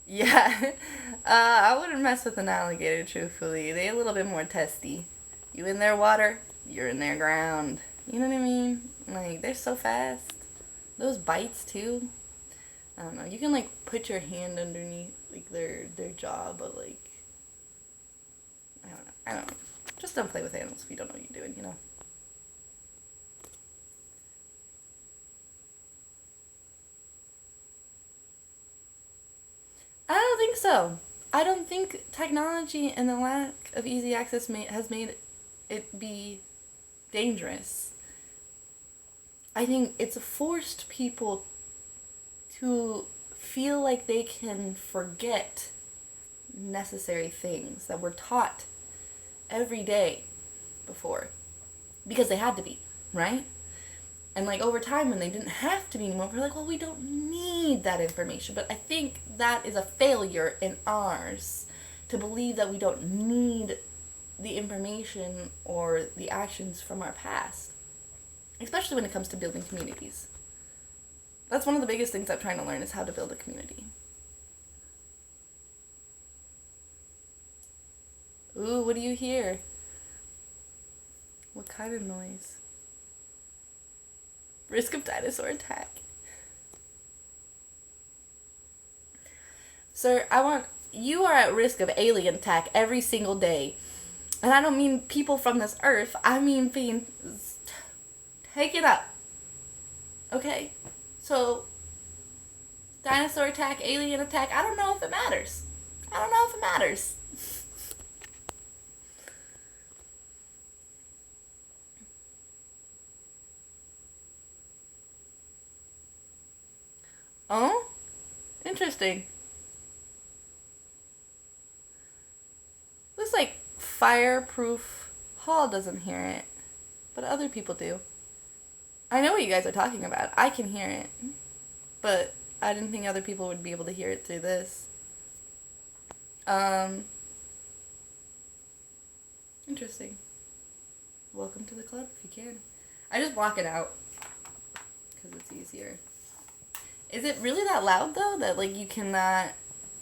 Yeah, I wouldn't mess with an alligator, truthfully. They're a little bit more testy. You in their water, you're in their ground. You know what I mean? Like, they're so fast. Those bites, too. I don't know. You can, like, put your hand underneath, like, their jaw, but, like, I don't know. Just don't play with animals if you don't know what you're doing, you know? I don't think so. I don't think technology and the lack of easy access has made it be dangerous. I think it's forced people to feel like they can forget necessary things that were taught every day before, because they had to be, right? And like over time, when they didn't have to be anymore, we're like, well, we don't need that information. But I think that is a failure in ours, to believe that we don't need the information or the actions from our past, especially when it comes to building communities. That's one of the biggest things I'm trying to learn, is how to build a community. Ooh, what do you hear? What kind of noise? Risk of dinosaur attack. Sir, you are at risk of alien attack every single day. And I don't mean people from this earth. I mean being taken up. Okay? So, dinosaur attack, alien attack, I don't know if it matters. I don't know if it matters. Oh? Interesting. Looks like Fireproof Hall doesn't hear it, but other people do. I know what you guys are talking about. I can hear it, but I didn't think other people would be able to hear it through this. Interesting. Welcome to the club if you can. I just block it out because it's easier. Is it really that loud, though, that, like, you cannot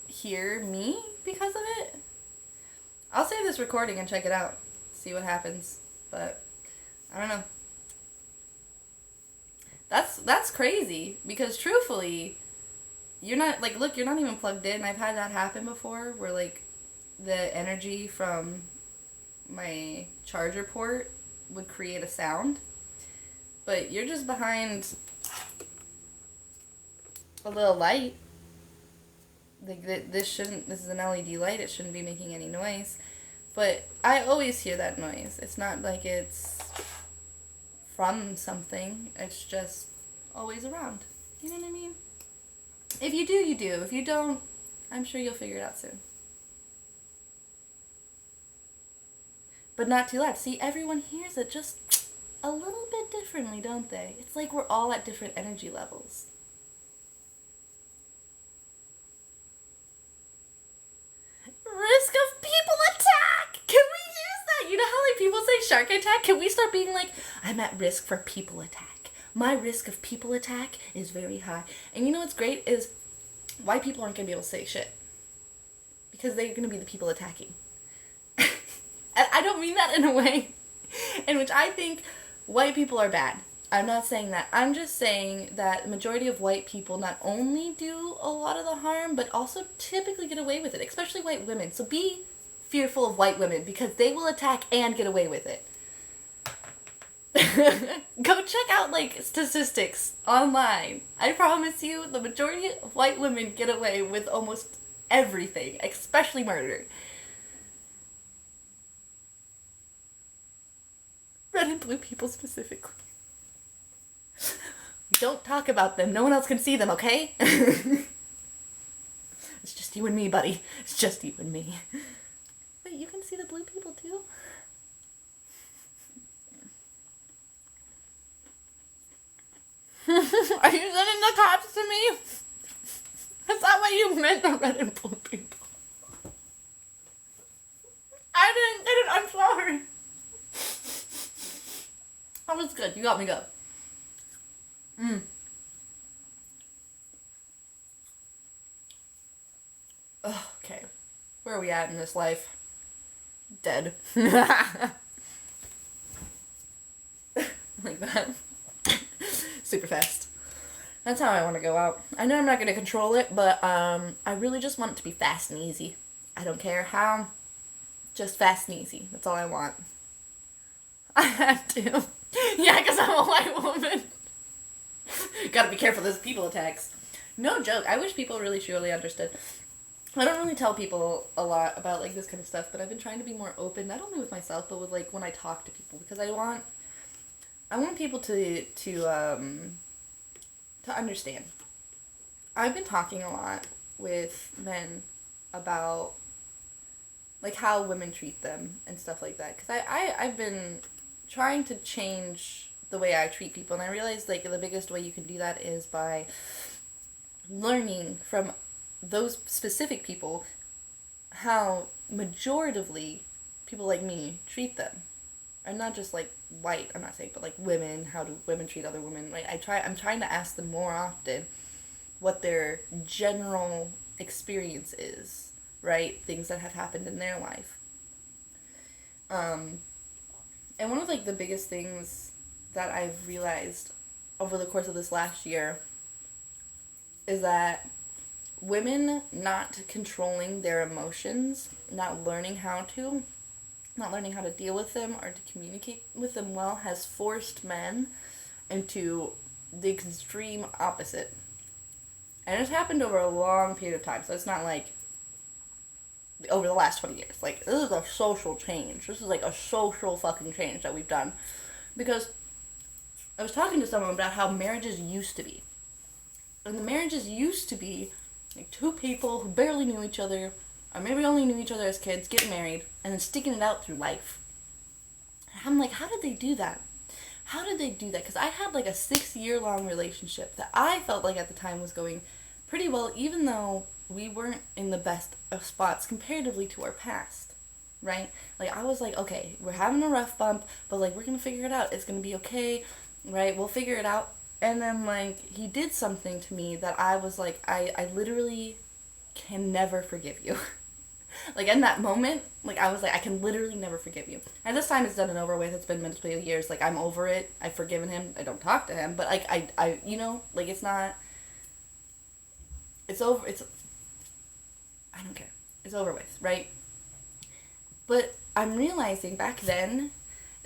hear me because of it? I'll save this recording and check it out, see what happens, but I don't know. That's crazy, because truthfully, you're not, like, look, you're not even plugged in. I've had that happen before, where, like, the energy from my charger port would create a sound, but you're just behind a little light. Like, this is an LED light, it shouldn't be making any noise, but I always hear that noise. It's not like it's from something, it's just always around. You know what I mean? If you do, you do. If you don't, I'm sure you'll figure it out soon. But not too loud. See, everyone hears it just a little bit differently, don't they? It's like we're all at different energy levels. Risk of people attack! Can we use that? You know how, like, people say shark attack? Can we start being like, I'm at risk for people attack. My risk of people attack is very high. And you know what's great is white people aren't going to be able to say shit. Because they're going to be the people attacking. And I don't mean that in a way in which I think white people are bad. I'm not saying that. I'm just saying that the majority of white people not only do a lot of the harm, but also typically get away with it, especially white women. So be fearful of white women because they will attack and get away with it. Go check out, like, statistics online. I promise you, the majority of white women get away with almost everything, especially murder. Red and blue people specifically. Don't talk about them. No one else can see them, okay? It's just you and me, buddy. It's just you and me. Wait, you can see the blue people too? Are you sending the cops to me? Is that what you meant, the red and blue people? I didn't get it. I'm sorry. That was good. You got me good. Oh, okay. Where are we at in this life? Dead. Like that. Super fast. That's how I want to go out. I know I'm not going to control it, but I really just want it to be fast and easy. I don't care how. Just fast and easy. That's all I want. I have to. Yeah, because I'm a white woman. Gotta be careful, there's people attacks. No joke, I wish people really truly understood. I don't really tell people a lot about, like, this kind of stuff, but I've been trying to be more open, not only with myself, but with, like, when I talk to people, because I want people to understand. I've been talking a lot with men about, like, how women treat them and stuff like that, because I've been trying to change the way I treat people, and I realized, like, the biggest way you can do that is by learning from those specific people how majoritively people like me treat them. And not just, like, white, I'm not saying, but, like, women, how do women treat other women? Like, I'm trying to ask them more often what their general experience is, right? Things that have happened in their life. And one of, like, the biggest things that I've realized over the course of this last year is that women not controlling their emotions, not learning how to deal with them or to communicate with them well, has forced men into the extreme opposite. And it's happened over a long period of time, so it's not like over the last 20 years. Like, this is a social change. This is, like, a social fucking change that we've done. Because I was talking to someone about how marriages used to be. And the marriages used to be, like, two people who barely knew each other, or maybe only knew each other as kids, getting married, and then sticking it out through life. And I'm like, how did they do that? How did they do that? Because I had, like, a 6-year-long relationship that I felt like at the time was going pretty well, even though we weren't in the best of spots comparatively to our past, right? Like, I was like, okay, we're having a rough bump, but, like, we're gonna figure it out. It's gonna be okay, right? We'll figure it out. And then, like, he did something to me that I was like, I literally can never forgive you. Like, in that moment, like, I was like, I can literally never forgive you. And this time it's done and over with. It's been multiple years. Like, I'm over it. I've forgiven him. I don't talk to him. But, like, I you know, like, it's not, it's over, I don't care. It's over with, right? But I'm realizing back then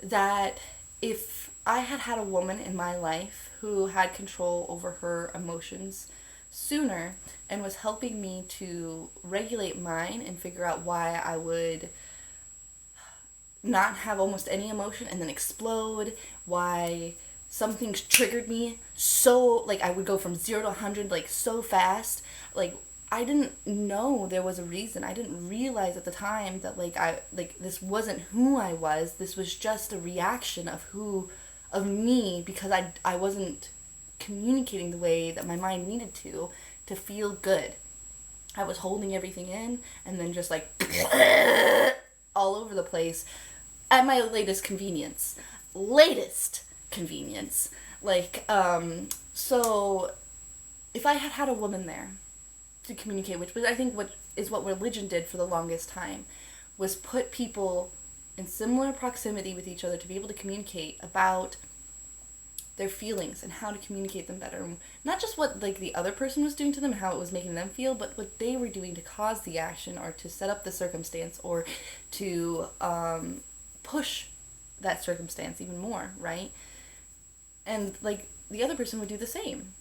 that if I had had a woman in my life who had control over her emotions sooner and was helping me to regulate mine and figure out why I would not have almost any emotion and then explode, why some things triggered me so, like, I would go from 0 to 100, like, so fast. Like, I didn't know there was a reason. I didn't realize at the time that, like, this wasn't who I was. This was just a reaction of me, because I wasn't communicating the way that my mind needed to feel good. I was holding everything in and then just, like, all over the place at my latest convenience. Latest convenience. Like, so if I had had a woman there to communicate, which I think what religion did for the longest time, was put people in similar proximity with each other to be able to communicate about their feelings and how to communicate them better. Not just what like the other person was doing to them and how it was making them feel, but what they were doing to cause the action or to set up the circumstance or to push that circumstance even more, right? And like the other person would do the same.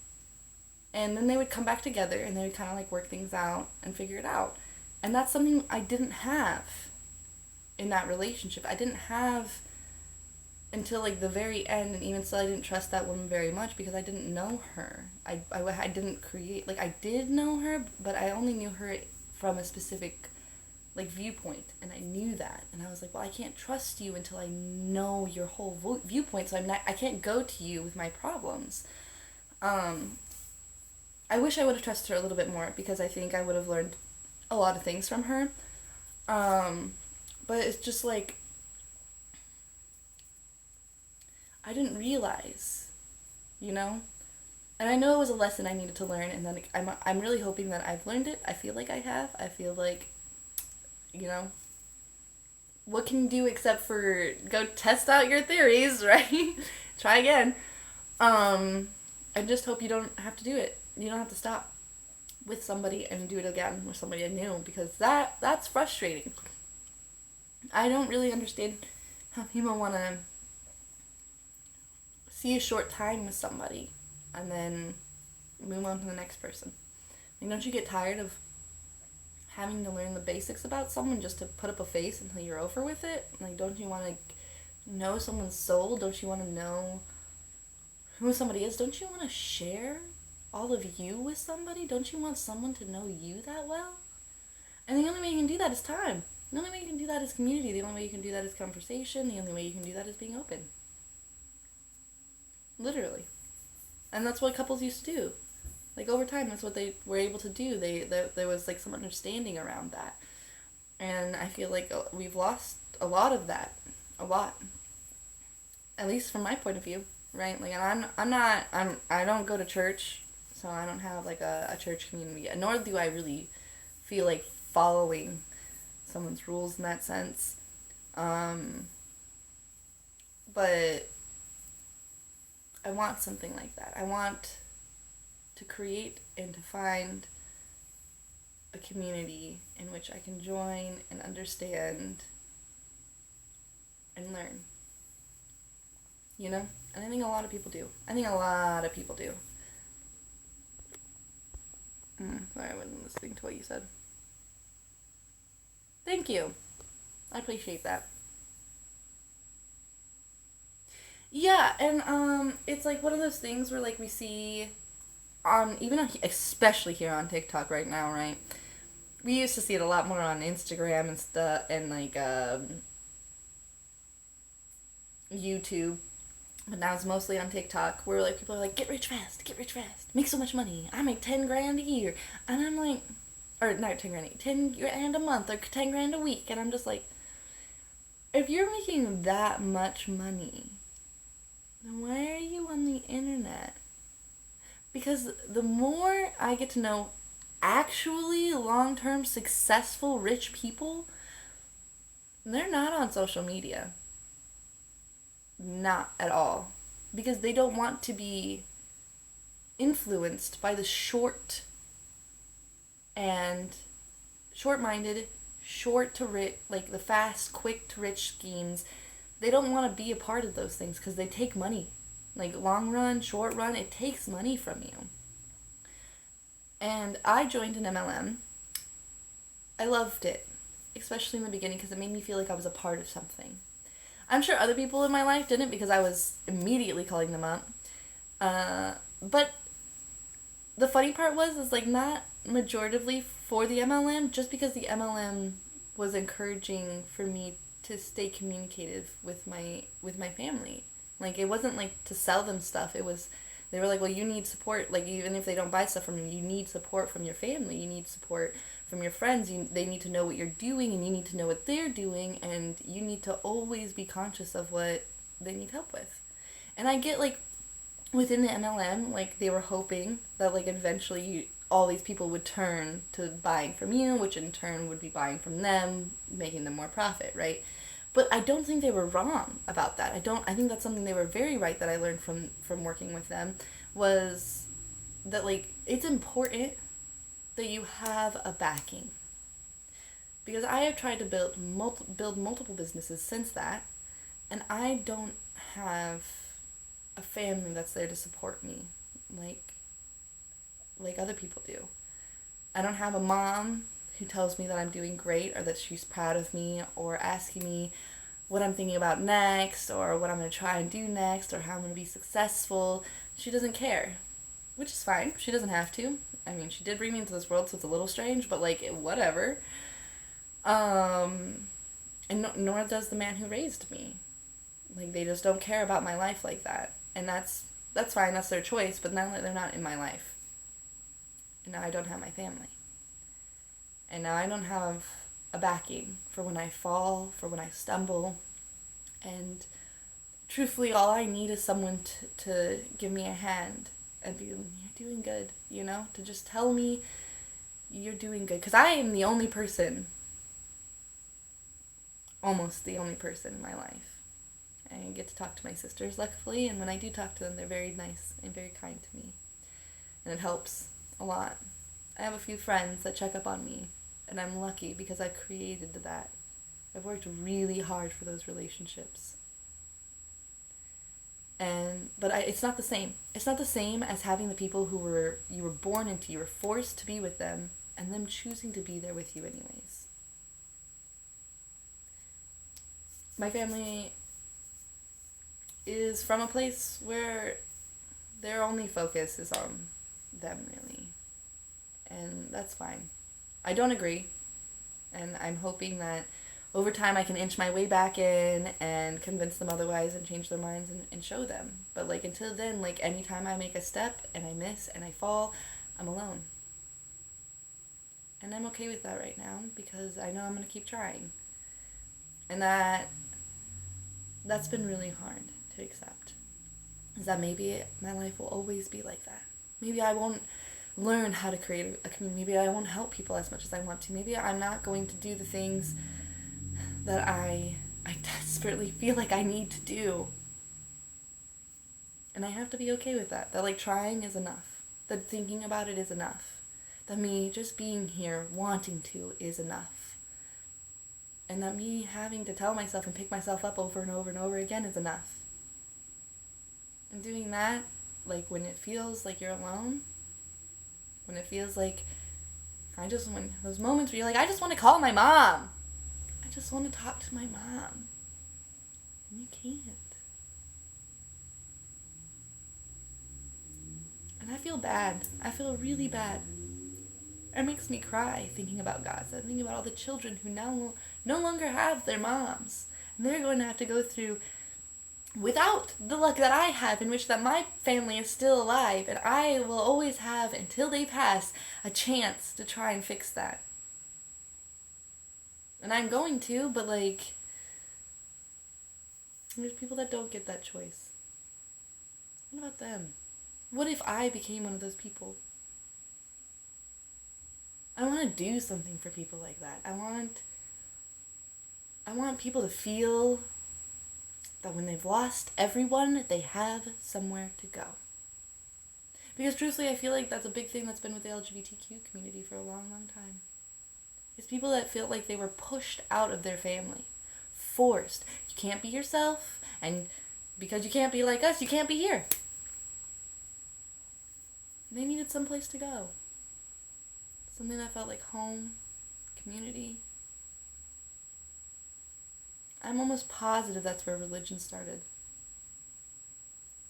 And then they would come back together and they would kind of like work things out and figure it out. And that's something I didn't have in that relationship. I didn't have until like the very end, and even still I didn't trust that woman very much because I didn't know her. I didn't create, like I did know her, but I only knew her from a specific like viewpoint, and I knew that, and I was like, well, I can't trust you until I know your whole viewpoint, so I can't go to you with my problems. I wish I would have trusted her a little bit more because I think I would have learned a lot of things from her. But it's just like I didn't realize, you know? And I know it was a lesson I needed to learn, and then I'm really hoping that I've learned it. I feel like I have. I feel like, you know, what can you do except for go test out your theories, right? Try again. I just hope you don't have to do it. You don't have to stop with somebody and do it again with somebody new, because that's frustrating. I don't really understand how people want to see a short time with somebody and then move on to the next person. Like, don't you get tired of having to learn the basics about someone just to put up a face until you're over with it? Like, don't you want to know someone's soul? Don't you want to know who somebody is? Don't you want to share all of you with somebody? Don't you want someone to know you that well? And the only way you can do that is time. The only way you can do that is community. The only way you can do that is conversation. The only way you can do that is being open. Literally. And that's what couples used to do. Like, over time, that's what they were able to do. There was, like, some understanding around that. And I feel like we've lost a lot of that. A lot. At least from my point of view, right? Like, and I don't go to church, so I don't have, like, a church community. Nor do I really feel like following someone's rules in that sense. But I want something like that. I want to create and to find a community in which I can join and understand and learn. You know? And I think a lot of people do. Sorry, I wasn't listening to what you said. Thank you. I appreciate that. Yeah, and it's like one of those things where like we see especially here on TikTok right now, right? We used to see it a lot more on Instagram and stuff, and like YouTube, but now it's mostly on TikTok, where like people are like, get rich fast, make so much money. I make 10 grand a year, and I'm like, or not 10 grand, 10 grand a month, or 10 grand a week, and I'm just like, if you're making that much money, then why are you on the internet? Because the more I get to know actually long-term successful rich people, they're not on social media. Not at all. Because they don't want to be influenced by the short and short-minded, short to rich, like the fast, quick to rich schemes. They don't want to be a part of those things because they take money. Like, long run, short run, it takes money from you. And I joined an MLM. I loved it, especially in the beginning, because it made me feel like I was a part of something. I'm sure other people in my life didn't, because I was immediately calling them up. But the funny part is like, not majoritively for the MLM, just because the MLM was encouraging for me to stay communicative with my family. Like, it wasn't like to sell them stuff. It was, they were like, well, you need support. Like, even if they don't buy stuff from you need support from your family. You need support from your friends, they need to know what you're doing, and you need to know what they're doing, and you need to always be conscious of what they need help with. And I get, like, within the MLM, like, they were hoping that, like, eventually all these people would turn to buying from you, which in turn would be buying from them, making them more profit, right? But I don't think they were wrong about that. I think that's something they were very right that I learned from working with them, was that, like, it's important that you have a backing. Because I have tried to build multiple businesses since that, and I don't have a family that's there to support me like other people do. I don't have a mom who tells me that I'm doing great, or that she's proud of me, or asking me what I'm thinking about next, or what I'm going to try and do next, or how I'm going to be successful. She doesn't care, which is fine. She doesn't have to. I mean, she did bring me into this world, so it's a little strange, but, like, whatever. And nor does the man who raised me. Like, they just don't care about my life like that. And that's fine, that's their choice, but now that they're not in my life. And now I don't have my family. And now I don't have a backing for when I fall, for when I stumble. And truthfully, all I need is someone to give me a hand and be, you're doing good, you know? To just tell me you're doing good. Because I am the only person, almost the only person in my life. I get to talk to my sisters, luckily, and when I do talk to them, they're very nice and very kind to me. And it helps a lot. I have a few friends that check up on me, and I'm lucky because I created that. I've worked really hard for those relationships. But it's not the same. It's not the same as having the people you were born into, you were forced to be with them, and them choosing to be there with you anyways. My family is from a place where their only focus is on them, really. And that's fine. I don't agree, and I'm hoping that over time I can inch my way back in and convince them otherwise and change their minds and show them. But, like, until then, like, anytime I make a step and I miss and I fall, I'm alone. And I'm okay with that right now because I know I'm going to keep trying. And that's been really hard to accept. Is that maybe my life will always be like that. Maybe I won't learn how to create a community. Maybe I won't help people as much as I want to. Maybe I'm not going to do the things that I desperately feel like I need to do. And I have to be okay with that. That, like, trying is enough. That thinking about it is enough. That me just being here, wanting to, is enough. And that me having to tell myself and pick myself up over and over and over again is enough. And doing that, like, when it feels like you're alone, when it feels like when those moments where you're like, I just want to call my mom. I just want to talk to my mom. And you can't. And I feel bad. I feel really bad. It makes me cry thinking about Gaza, thinking about all the children who now no longer have their moms. And they're going to have to go through, without the luck that I have, in which that my family is still alive, and I will always have, until they pass, a chance to try and fix that. And I'm going to, but, like, there's people that don't get that choice. What about them? What if I became one of those people? I want to do something for people like that. I want people to feel that when they've lost everyone, they have somewhere to go. Because truthfully, I feel like that's a big thing that's been with the LGBTQ community for a long, long time. It's people that feel like they were pushed out of their family. Forced. You can't be yourself, and because you can't be like us, you can't be here. They needed someplace to go. Something that felt like home, community. I'm almost positive that's where religion started.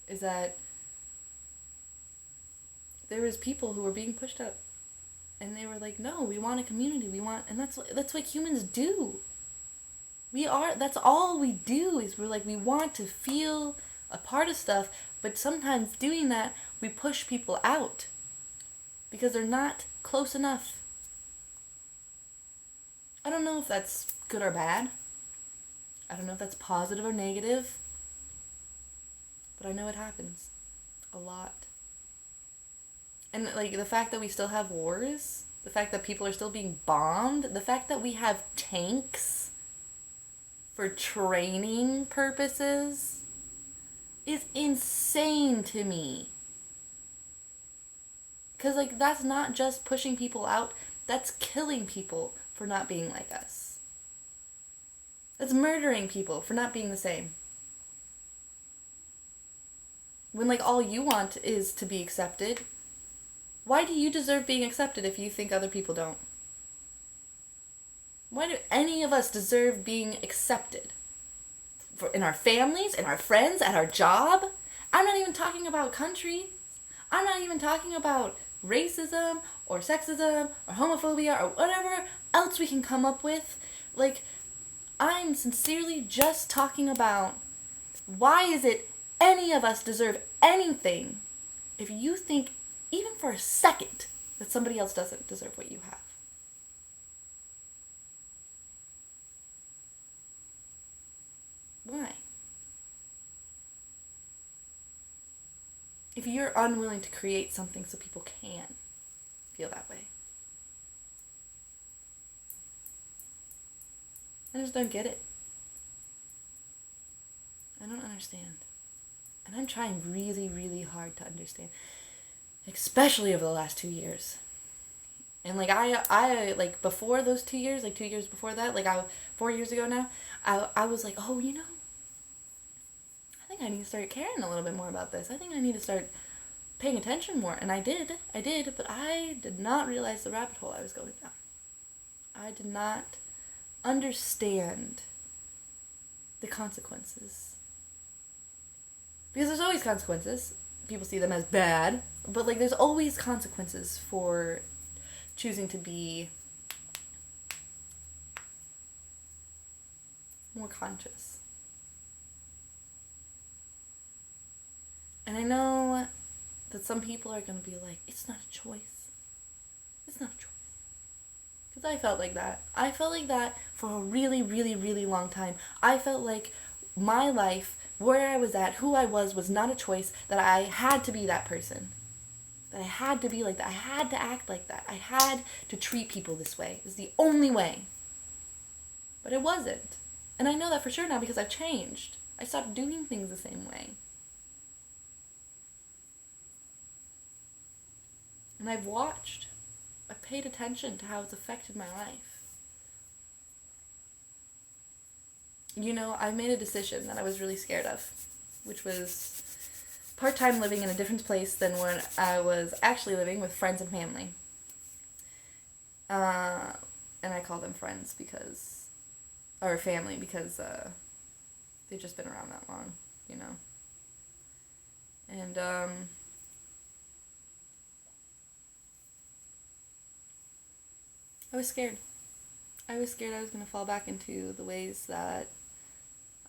Is that there was people who were being pushed out, and they were like, no, we want a community, and that's what humans do. That's all we do, is we want to feel a part of stuff, but sometimes doing that, we push people out because they're not close enough. I don't know if that's good or bad. I don't know if that's positive or negative. But I know it happens a lot. And like the fact that we still have wars, the fact that people are still being bombed, the fact that we have tanks for training purposes is insane to me. Because, like, that's not just pushing people out, that's killing people for not being like us. That's murdering people for not being the same. When, like, all you want is to be accepted, why do you deserve being accepted if you think other people don't? Why do any of us deserve being accepted? In our families, in our friends, at our job? I'm not even talking about country. I'm not even talking about racism or sexism or homophobia or whatever else we can come up with. Like, I'm sincerely just talking about why is it any of us deserve anything if you think even for a second that somebody else doesn't deserve what you have. Why? If you're unwilling to create something so people can feel that way. I just don't get it. I don't understand. And I'm trying really, really hard to understand. Especially over the last 2 years. And like I like before those 2 years, like 2 years before that, like 4 years ago now, I was like, oh, you know, I think I need to start caring a little bit more about this. I think I need to start paying attention more. And I did, but I did not realize the rabbit hole I was going down. I did not understand the consequences. Because there's always consequences. People see them as bad, but like there's always consequences for choosing to be more conscious. And I know that some people are going to be like, it's not a choice. It's not a choice. Because I felt like that. I felt like that for a really, really, really long time. I felt like my life, where I was at, who I was not a choice, that I had to be that person. That I had to be like that. I had to act like that. I had to treat people this way. It was the only way. But it wasn't. And I know that for sure now because I've changed. I stopped doing things the same way. And I've watched. I've paid attention to how it's affected my life. You know, I made a decision that I was really scared of, which was part-time living in a different place than when I was actually living with friends and family. And I call them friends because, or family because they've just been around that long, you know. And I was scared. I was scared I was going to fall back into the ways that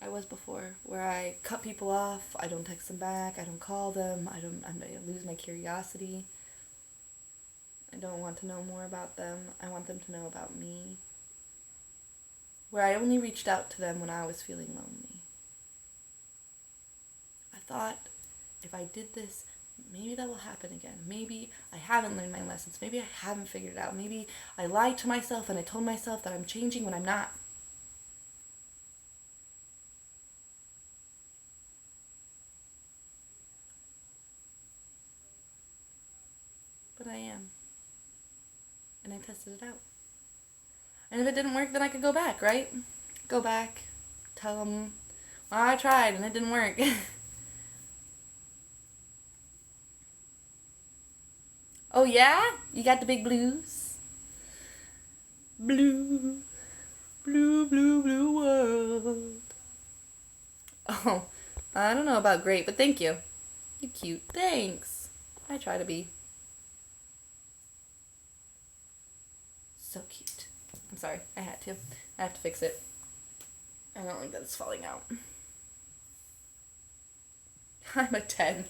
I was before, where I cut people off, I don't text them back, I don't call them, I lose my curiosity. I don't want to know more about them. I want them to know about me. Where I only reached out to them when I was feeling lonely. I thought if I did this, maybe that will happen again. Maybe I haven't learned my lessons. Maybe I haven't figured it out. Maybe I lied to myself and I told myself that I'm changing when I'm not. But I am. And I tested it out. And if it didn't work, then I could go back, right? Go back, tell them, well, I tried and it didn't work. Oh yeah? You got the big blues? Blue, blue, blue, blue world. Oh, I don't know about great, but thank you. You're cute. Thanks. I try to be. So cute. I'm sorry, I had to. I have to fix it. I don't like that it's falling out. I'm a 10.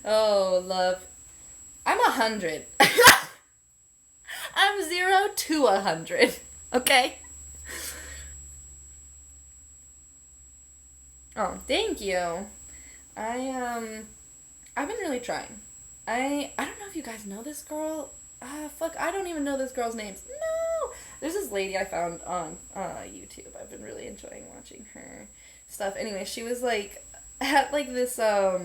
Oh, love. I'm 100. I'm 0 to 100. Okay? Oh, thank you. I've been really trying. I don't know if you guys know this girl. Fuck, I don't even know this girl's names. No! There's this lady I found on YouTube. I've been really enjoying watching her stuff. Anyway, she was like, at like this, I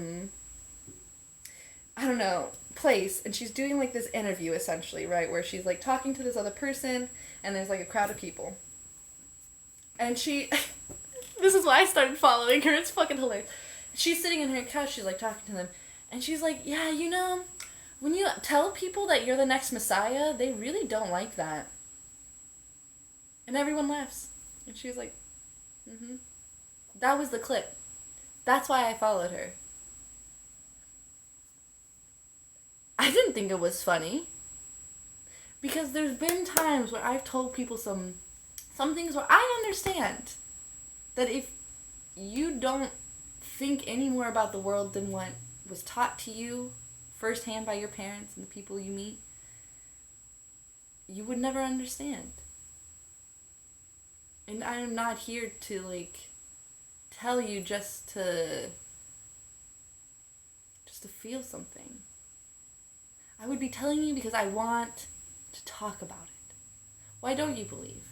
don't know, place, and she's doing like this interview essentially, right? Where she's like talking to this other person, and there's like a crowd of people. And she, this is why I started following her. It's fucking hilarious. She's sitting in her couch, she's like talking to them, and she's like, yeah, you know, when you tell people that you're the next Messiah, they really don't like that. And everyone laughs. And she's like, mm-hmm. That was the clip. That's why I followed her. I didn't think it was funny. Because there's been times where I've told people some things where I understand that if you don't think any more about the world than what was taught to you firsthand by your parents and the people you meet, you would never understand. And I'm not here to, like, tell you just to feel something. I would be telling you because I want to talk about it. Why don't you believe?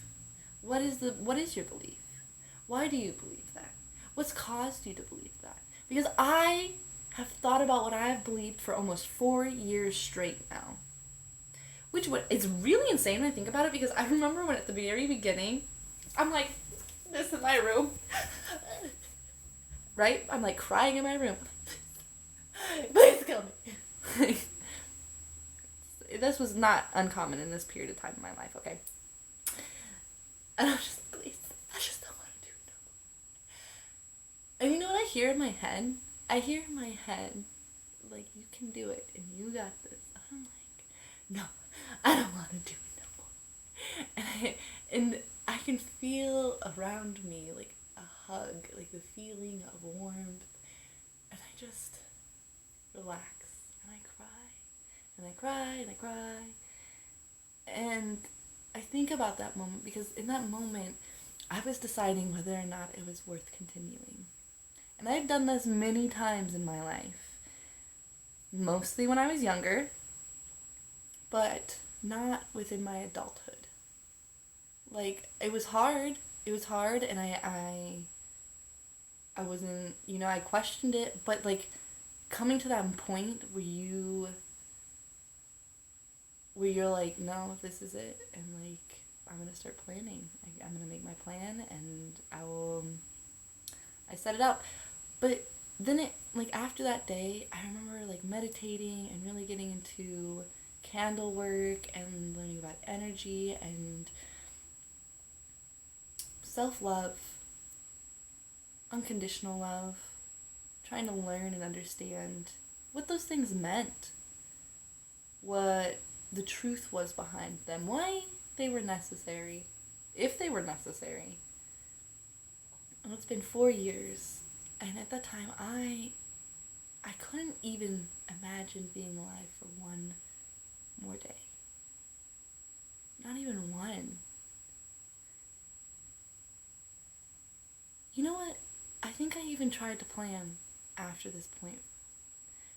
What is your belief? Why do you believe that? What's caused you to believe that? Because I have thought about what I have believed for almost 4 years straight now. It's really insane when I think about it, because I remember when at the very beginning, I'm like, this in my room. Right? I'm like crying in my room. Please kill me. This was not uncommon in this period of time in my life, okay? And I'm just, please, I just don't want to do it no more. And you know what I hear in my head? I hear in my head, like, you can do it, and you got this. And I'm like, no, I don't want to do it no more. And I can feel around me, like, a hug, like the feeling of warmth. And I just relax, and I cry, and I cry, and I cry. And I think about that moment, because in that moment, I was deciding whether or not it was worth continuing. And I've done this many times in my life. Mostly when I was younger, but not within my adulthood. Like, it was hard. It was hard, and I wasn't, I questioned it, but, like, coming to that point where you're like, no, this is it, and, like, I'm gonna start planning. I'm gonna make my plan, and I set it up. But then after that day, I remember, like, meditating and really getting into candle work and learning about energy and self-love, unconditional love, trying to learn and understand what those things meant, what the truth was behind them, why they were necessary, if they were necessary. And it's been 4 years. And at that time, I couldn't even imagine being alive for one more day. Not even one. You know what? I think I even tried to plan after this point.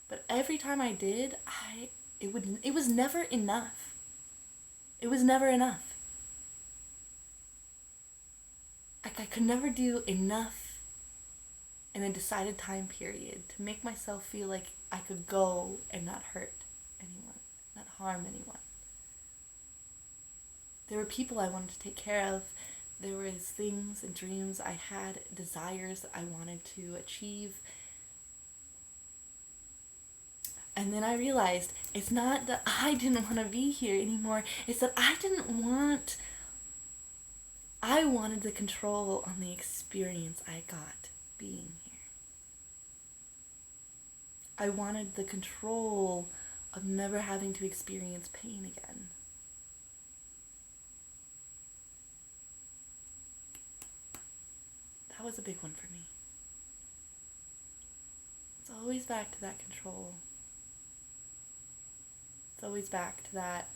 But every time I did, it was never enough. It was never enough. Like, I could never do enough in a decided time period to make myself feel like I could go and not hurt anyone, not harm anyone. There were people I wanted to take care of. There was things and dreams I had, desires that I wanted to achieve. And then I realized it's not that I didn't want to be here anymore. It's that I wanted the control on the experience I got being here. I wanted the control of never having to experience pain again. That was a big one for me. It's always back to that control. It's always back to that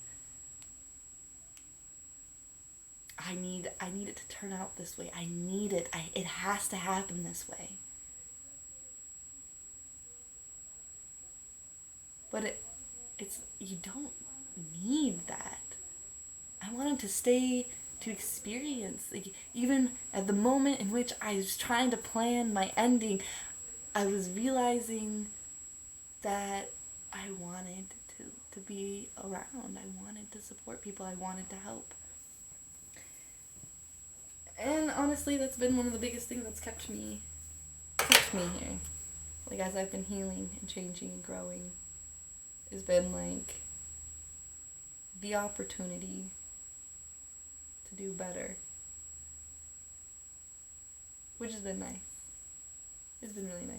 I need it to turn out this way. I need it. It has to happen this way. But it's you don't need that. I wanted to stay to experience. Like, even at the moment in which I was trying to plan my ending, I was realizing that I wanted to be around. I wanted to support people. I wanted to help. And honestly, that's been one of the biggest things that's kept me here. Like, as I've been healing and changing and growing, has been like the opportunity to do better, which has been nice. It's been really nice.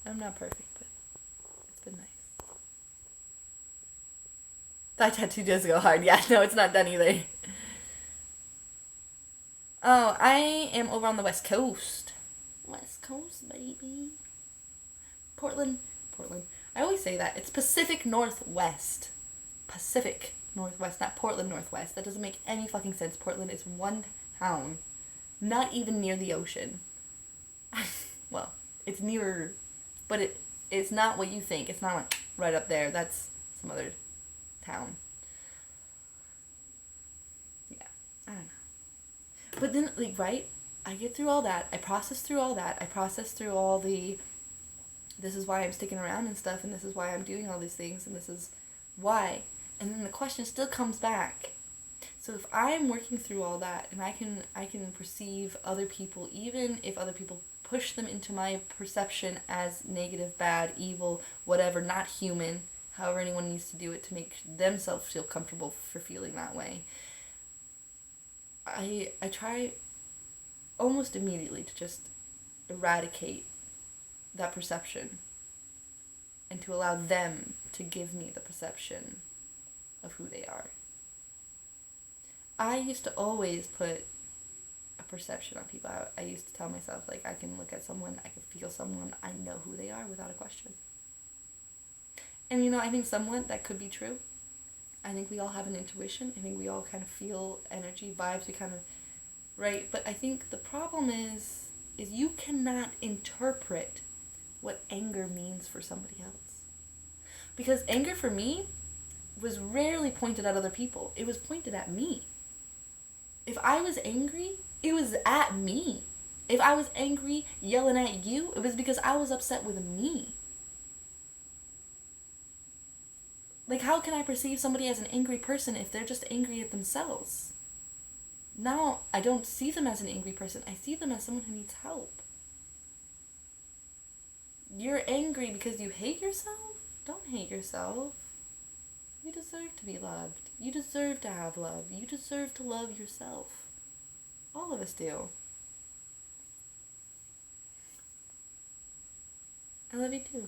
I'm not perfect, but it's been nice. That tattoo does go hard. Yeah, no, it's not done either. Oh, I am over on the West Coast. West Coast, baby. Portland. I always say that. It's Pacific Northwest. Pacific Northwest, not Portland Northwest. That doesn't make any fucking sense. Portland is one town. Not even near the ocean. Well, it's nearer, but it's not what you think. It's not like right up there. That's some other town. Yeah, I don't know. But then, like, right? I get through all that. I process through all that. I process through all the, this is why I'm sticking around and stuff, and this is why I'm doing all these things, and this is why. And then the question still comes back. So if I'm working through all that, and I can perceive other people, even if other people push them into my perception as negative, bad, evil, whatever, not human, however anyone needs to do it to make themselves feel comfortable for feeling that way, I try almost immediately to just eradicate that perception and to allow them to give me the perception of who they are. I used to always put a perception on people. I used to tell myself, like, I can look at someone, I can feel someone, I know who they are without a question. And, you know, I think somewhat that could be true. I think we all have an intuition. I think we all kind of feel energy, vibes, we kind of, right? But I think the problem is you cannot interpret what anger means for somebody else. Because anger for me was rarely pointed at other people. It was pointed at me. If I was angry, it was at me. If I was angry, yelling at you, it was because I was upset with me. Like, how can I perceive somebody as an angry person if they're just angry at themselves? Now, I don't see them as an angry person. I see them as someone who needs help. You're angry because you hate yourself? Don't hate yourself. You deserve to be loved. You deserve to have love. You deserve to love yourself. All of us do. I love you too.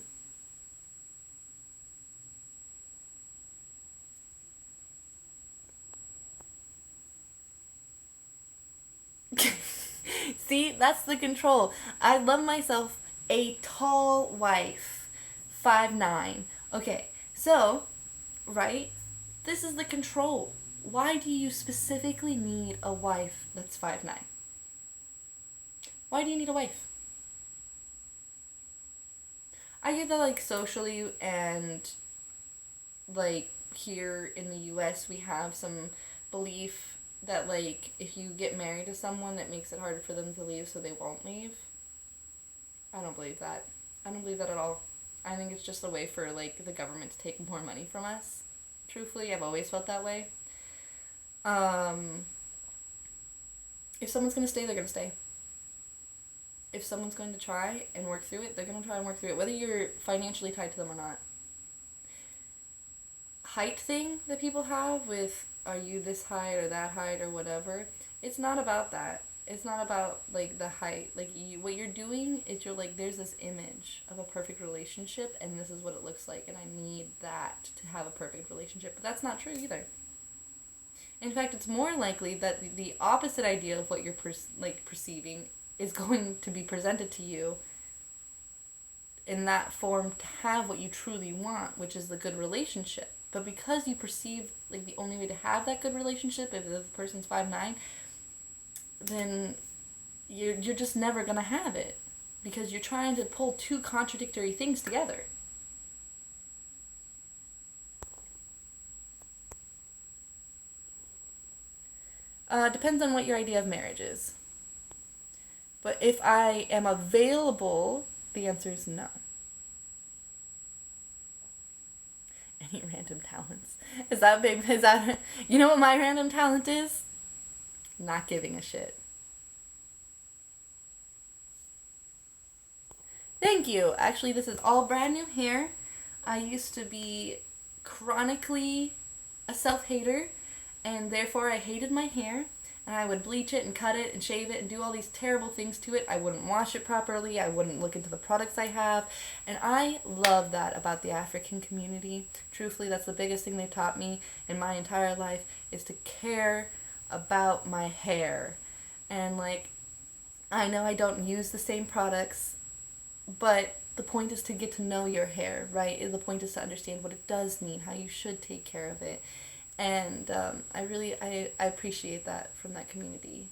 See, that's the control. I love myself a tall wife. 5'9". Okay, so, right? This is the control. Why do you specifically need a wife that's 5'9"? Why do you need a wife? I get that, like, socially and, like, here in the US we have some belief that, like, if you get married to someone, it makes it harder for them to leave, so they won't leave. I don't believe that. I don't believe that at all. I think it's just a way for, like, the government to take more money from us. Truthfully, I've always felt that way. If someone's going to stay, they're going to stay. If someone's going to try and work through it, they're going to try and work through it, whether you're financially tied to them or not. Height thing that people have with, are you this height or that height or whatever, it's not about that. It's not about, like, the height. Like, what you're doing is you're like, there's this image of a perfect relationship, and this is what it looks like, and I need that to have a perfect relationship. But that's not true either. In fact, it's more likely that the opposite idea of what you're perceiving is going to be presented to you in that form to have what you truly want, which is the good relationship. But because you perceive like the only way to have that good relationship if the person's 5'9", then you're just never gonna have it because you're trying to pull two contradictory things together. Depends on what your idea of marriage is. But if I am available, the answer is no. Any random talents? Is that big? Is that, you know what my random talent is? Not giving a shit. Thank you. Actually, this is all brand new hair. I used to be chronically a self-hater, and therefore I hated my hair. And I would bleach it and cut it and shave it and do all these terrible things to it. I wouldn't wash it properly. I wouldn't look into the products I have. And I love that about the African community. Truthfully, that's the biggest thing they've taught me in my entire life is to care about my hair. And like, I know I don't use the same products, but the point is to get to know your hair, right? The point is to understand what it does need, how you should take care of it. And I appreciate that from that community,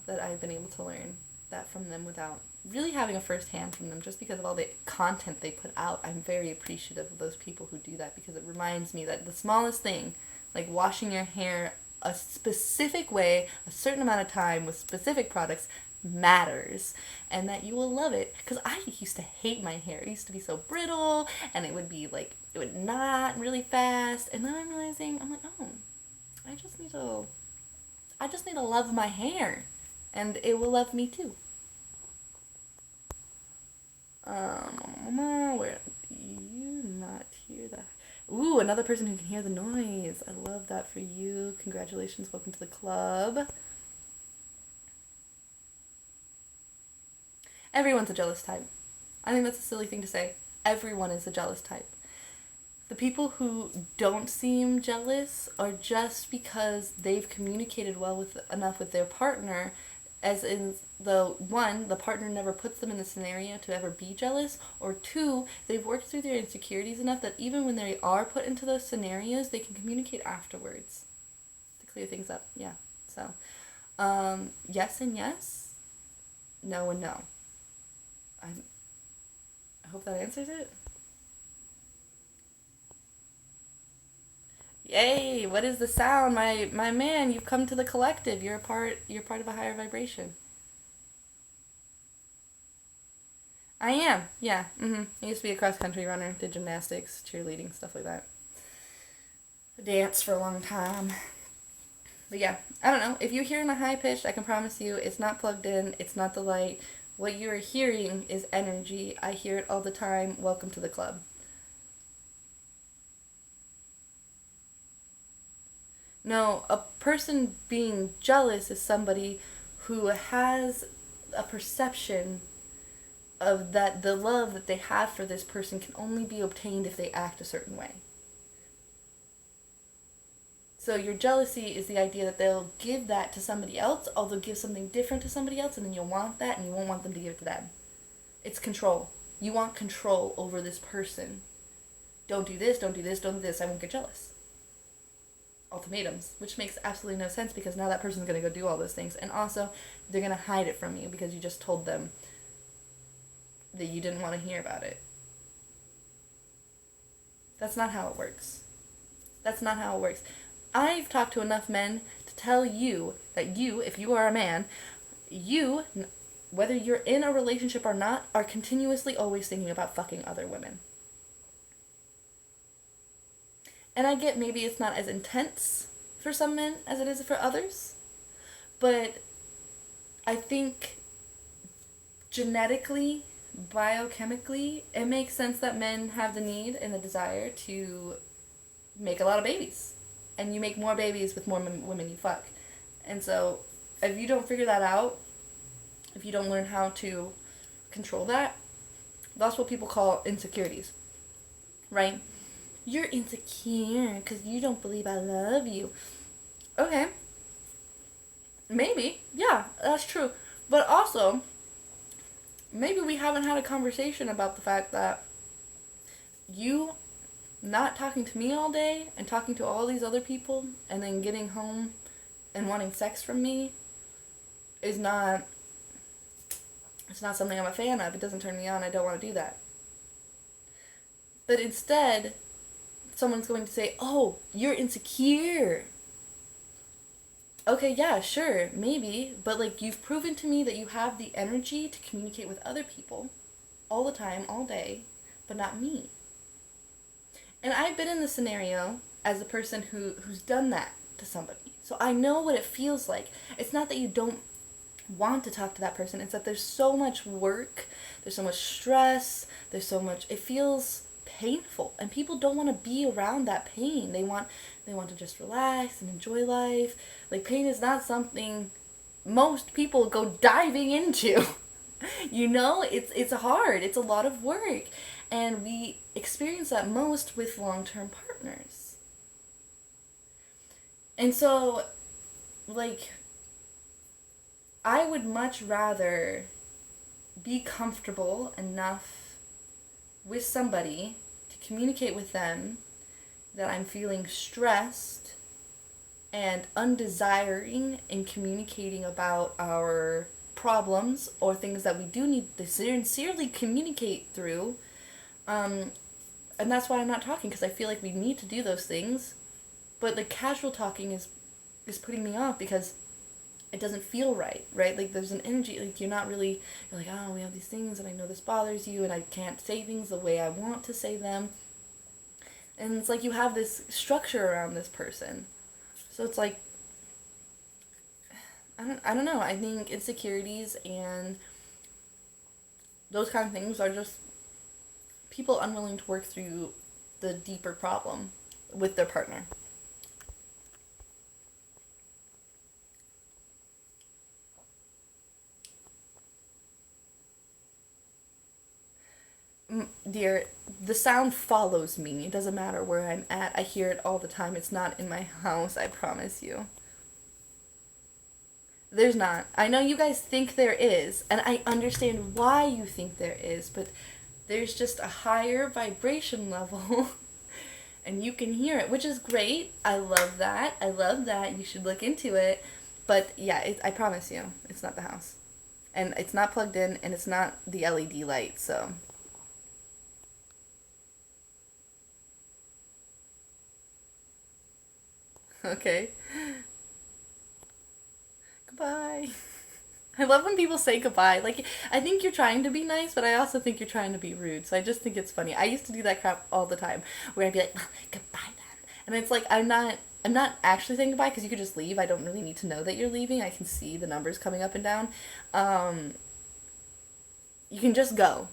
that I've been able to learn that from them without really having a first hand from them, just because of all the content they put out. I'm very appreciative of those people who do that because it reminds me that the smallest thing, like washing your hair a specific way, a certain amount of time with specific products, matters, and that you will love it. Because I used to hate my hair. It used to be so brittle, and it would be like, it would knot really fast, and then I'm realizing, I'm like, oh, I just need to love my hair, and it will love me too. Where do you not hear that? Ooh, another person who can hear the noise. I love that for you. Congratulations, welcome to the club. Everyone's a jealous type. I think that's a silly thing to say. Everyone is a jealous type. The people who don't seem jealous are just because they've communicated well enough with their partner, as in the partner never puts them in the scenario to ever be jealous, or two, they've worked through their insecurities enough that even when they are put into those scenarios, they can communicate afterwards to clear things up. Yeah. So, yes and yes, no and no. I hope that answers it. Yay! What is the sound, my man? You've come to the collective. You're part of a higher vibration. I am. Yeah. I used to be a cross country runner. Did gymnastics, cheerleading, stuff like that. I danced for a long time. But yeah, I don't know. If you're hearing a high pitch, I can promise you, it's not plugged in. It's not the light. What you are hearing is energy. I hear it all the time. Welcome to the club. No, a person being jealous is somebody who has a perception of that the love that they have for this person can only be obtained if they act a certain way. So your jealousy is the idea that they'll give that to somebody else, or they'll give something different to somebody else, and then you'll want that, and you won't want them to give it to them. It's control. You want control over this person. Don't do this, don't do this, don't do this, I won't get jealous. Ultimatums, which makes absolutely no sense because now that person's going to go do all those things. And also, they're going to hide it from you because you just told them that you didn't want to hear about it. That's not how it works. That's not how it works. I've talked to enough men to tell you that you, if you are a man, you, whether you're in a relationship or not, are continuously always thinking about fucking other women. And I get maybe it's not as intense for some men as it is for others, but I think genetically, biochemically, it makes sense that men have the need and the desire to make a lot of babies. And you make more babies with more women you fuck. And so, if you don't figure that out, if you don't learn how to control that, that's what people call insecurities, right? You're insecure because you don't believe I love you. Okay. Maybe. Yeah, that's true. But also, maybe we haven't had a conversation about the fact that you not talking to me all day and talking to all these other people and then getting home and wanting sex from me is not, it's not something I'm a fan of. It doesn't turn me on. I don't want to do that. But instead, someone's going to say, oh, you're insecure. Okay, yeah, sure, maybe, but like you've proven to me that you have the energy to communicate with other people all the time, all day, but not me. And I've been in the scenario as a person who's done that to somebody. So I know what it feels like. It's not that you don't want to talk to that person, it's that there's so much work, there's so much stress, there's so much, it feels painful, and people don't want to be around that pain. They want to just relax and enjoy life. Like, pain is not something most people go diving into. You know, it's hard. It's a lot of work. And we experience that most with long-term partners. And so, like, I would much rather be comfortable enough with somebody to communicate with them that I'm feeling stressed and undesiring in communicating about our problems or things that we do need to sincerely communicate through. And that's why I'm not talking, because I feel like we need to do those things. But the casual talking is putting me off because it doesn't feel right? Like, there's an energy, like, you're like, oh, we have these things, and I know this bothers you, and I can't say things the way I want to say them. And it's like you have this structure around this person. So it's like, I don't know. I think insecurities and those kind of things are just people unwilling to work through the deeper problem with their partner. Dear, the sound follows me. It doesn't matter where I'm at. I hear it all the time. It's not in my house, I promise you. There's not. I know you guys think there is, and I understand why you think there is, but there's just a higher vibration level, and you can hear it, which is great. I love that. I love that. You should look into it. But yeah, I promise you, it's not the house. And it's not plugged in, and it's not the LED light, so... Okay. Goodbye. I love when people say goodbye. Like, I think you're trying to be nice, but I also think you're trying to be rude. So I just think it's funny. I used to do that crap all the time, where I'd be like, goodbye then. And it's like, I'm not actually saying goodbye, because you could just leave. I don't really need to know that you're leaving. I can see the numbers coming up and down. You can just go.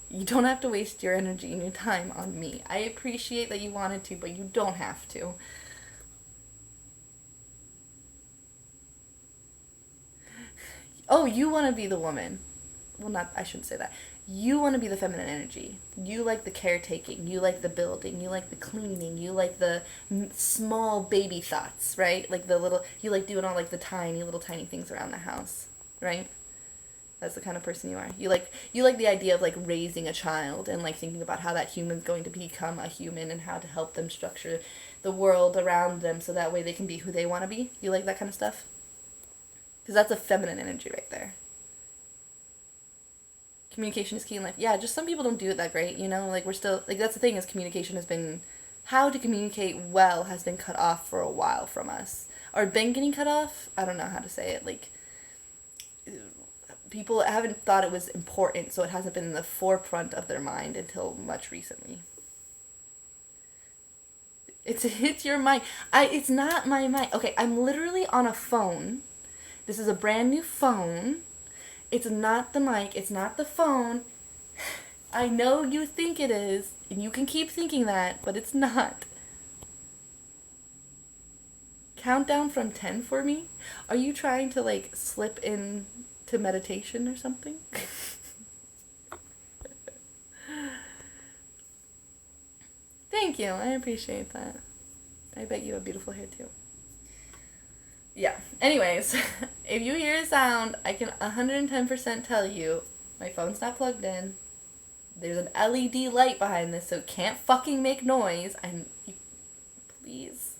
You don't have to waste your energy and your time on me. I appreciate that you wanted to, but you don't have to. Oh, you want to be the woman. Well, not, I shouldn't say that. You want to be the feminine energy. You like the caretaking. You like the building. You like the cleaning. You like the small baby thoughts, right? Like the little, you like doing all like the tiny, little tiny things around the house, right? That's the kind of person you are. You like the idea of like raising a child and like thinking about how that human's going to become a human and how to help them structure the world around them so that way they can be who they want to be. You like that kind of stuff? Because that's a feminine energy right there. Communication is key in life. Yeah, just some people don't do it that great, you know? Like, we're still, like, that's the thing, is communication has been, how to communicate well has been cut off for a while from us. Or been getting cut off? I don't know how to say it. Like, people haven't thought it was important, so it hasn't been in the forefront of their mind until much recently. It's your mic. It's not my mic. Okay, I'm literally on a phone. This is a brand new phone. It's not the mic. It's not the phone. I know you think it is, and you can keep thinking that, but it's not. Count down from 10 for me? Are you trying to, like, slip in to meditation or something? Thank you. I appreciate that. I bet you have beautiful hair, too. Yeah. Anyways, if you hear a sound, I can 110% tell you my phone's not plugged in. There's an LED light behind this, so it can't fucking make noise. Please.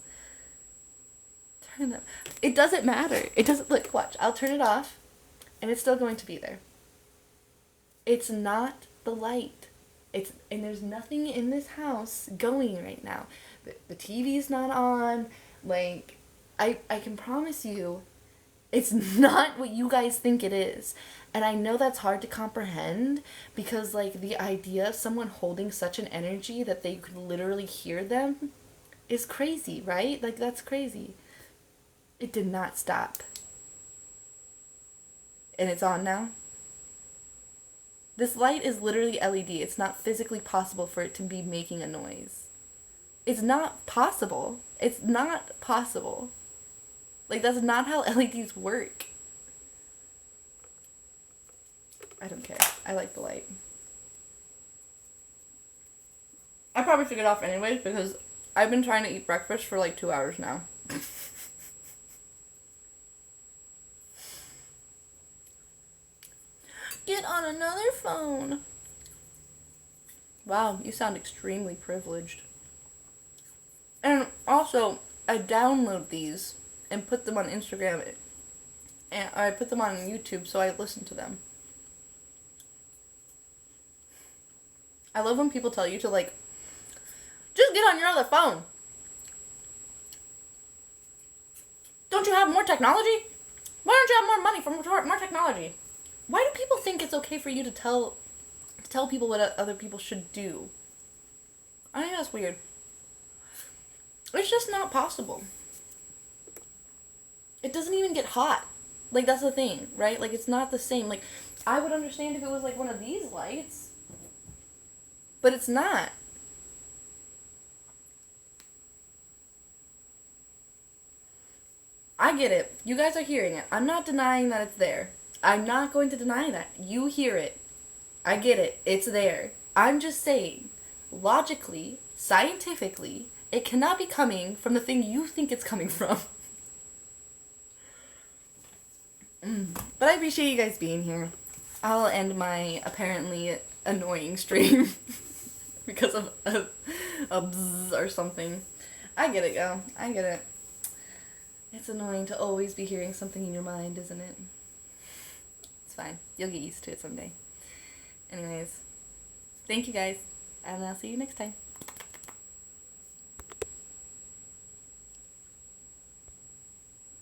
Turn it up. It doesn't matter. It doesn't, look, watch. I'll turn it off, and it's still going to be there. It's not the light. And there's nothing in this house going right now. The TV's not on. Like, I can promise you, it's not what you guys think it is. And I know that's hard to comprehend because, like, the idea of someone holding such an energy that they could literally hear them is crazy, right? Like, that's crazy. It did not stop. And it's on now. This light is literally LED. It's not physically possible for it to be making a noise. It's not possible. It's not possible. Like, that's not how LEDs work. I don't care. I like the light. I probably should get off anyways because I've been trying to eat breakfast for like 2 hours now. Get on another phone. Wow, you sound extremely privileged. And also, I download these and put them on Instagram. And I put them on YouTube so I listen to them. I love when people tell you to, like, just get on your other phone. Don't you have more technology? Why don't you have more money for more technology? Why do people think it's okay for you to tell people what other people should do? I think that's weird. It's just not possible. It doesn't even get hot. Like, that's the thing, right? Like, it's not the same. Like, I would understand if it was like one of these lights. But it's not. I get it. You guys are hearing it. I'm not denying that it's there. I'm not going to deny that. You hear it. I get it. It's there. I'm just saying, logically, scientifically, it cannot be coming from the thing you think it's coming from. But I appreciate you guys being here. I'll end my apparently annoying stream because of a bzz or something. I get it, yo. I get it. It's annoying to always be hearing something in your mind, isn't it? It's fine. You'll get used to it someday. Anyways, thank you guys, and I'll see you next time.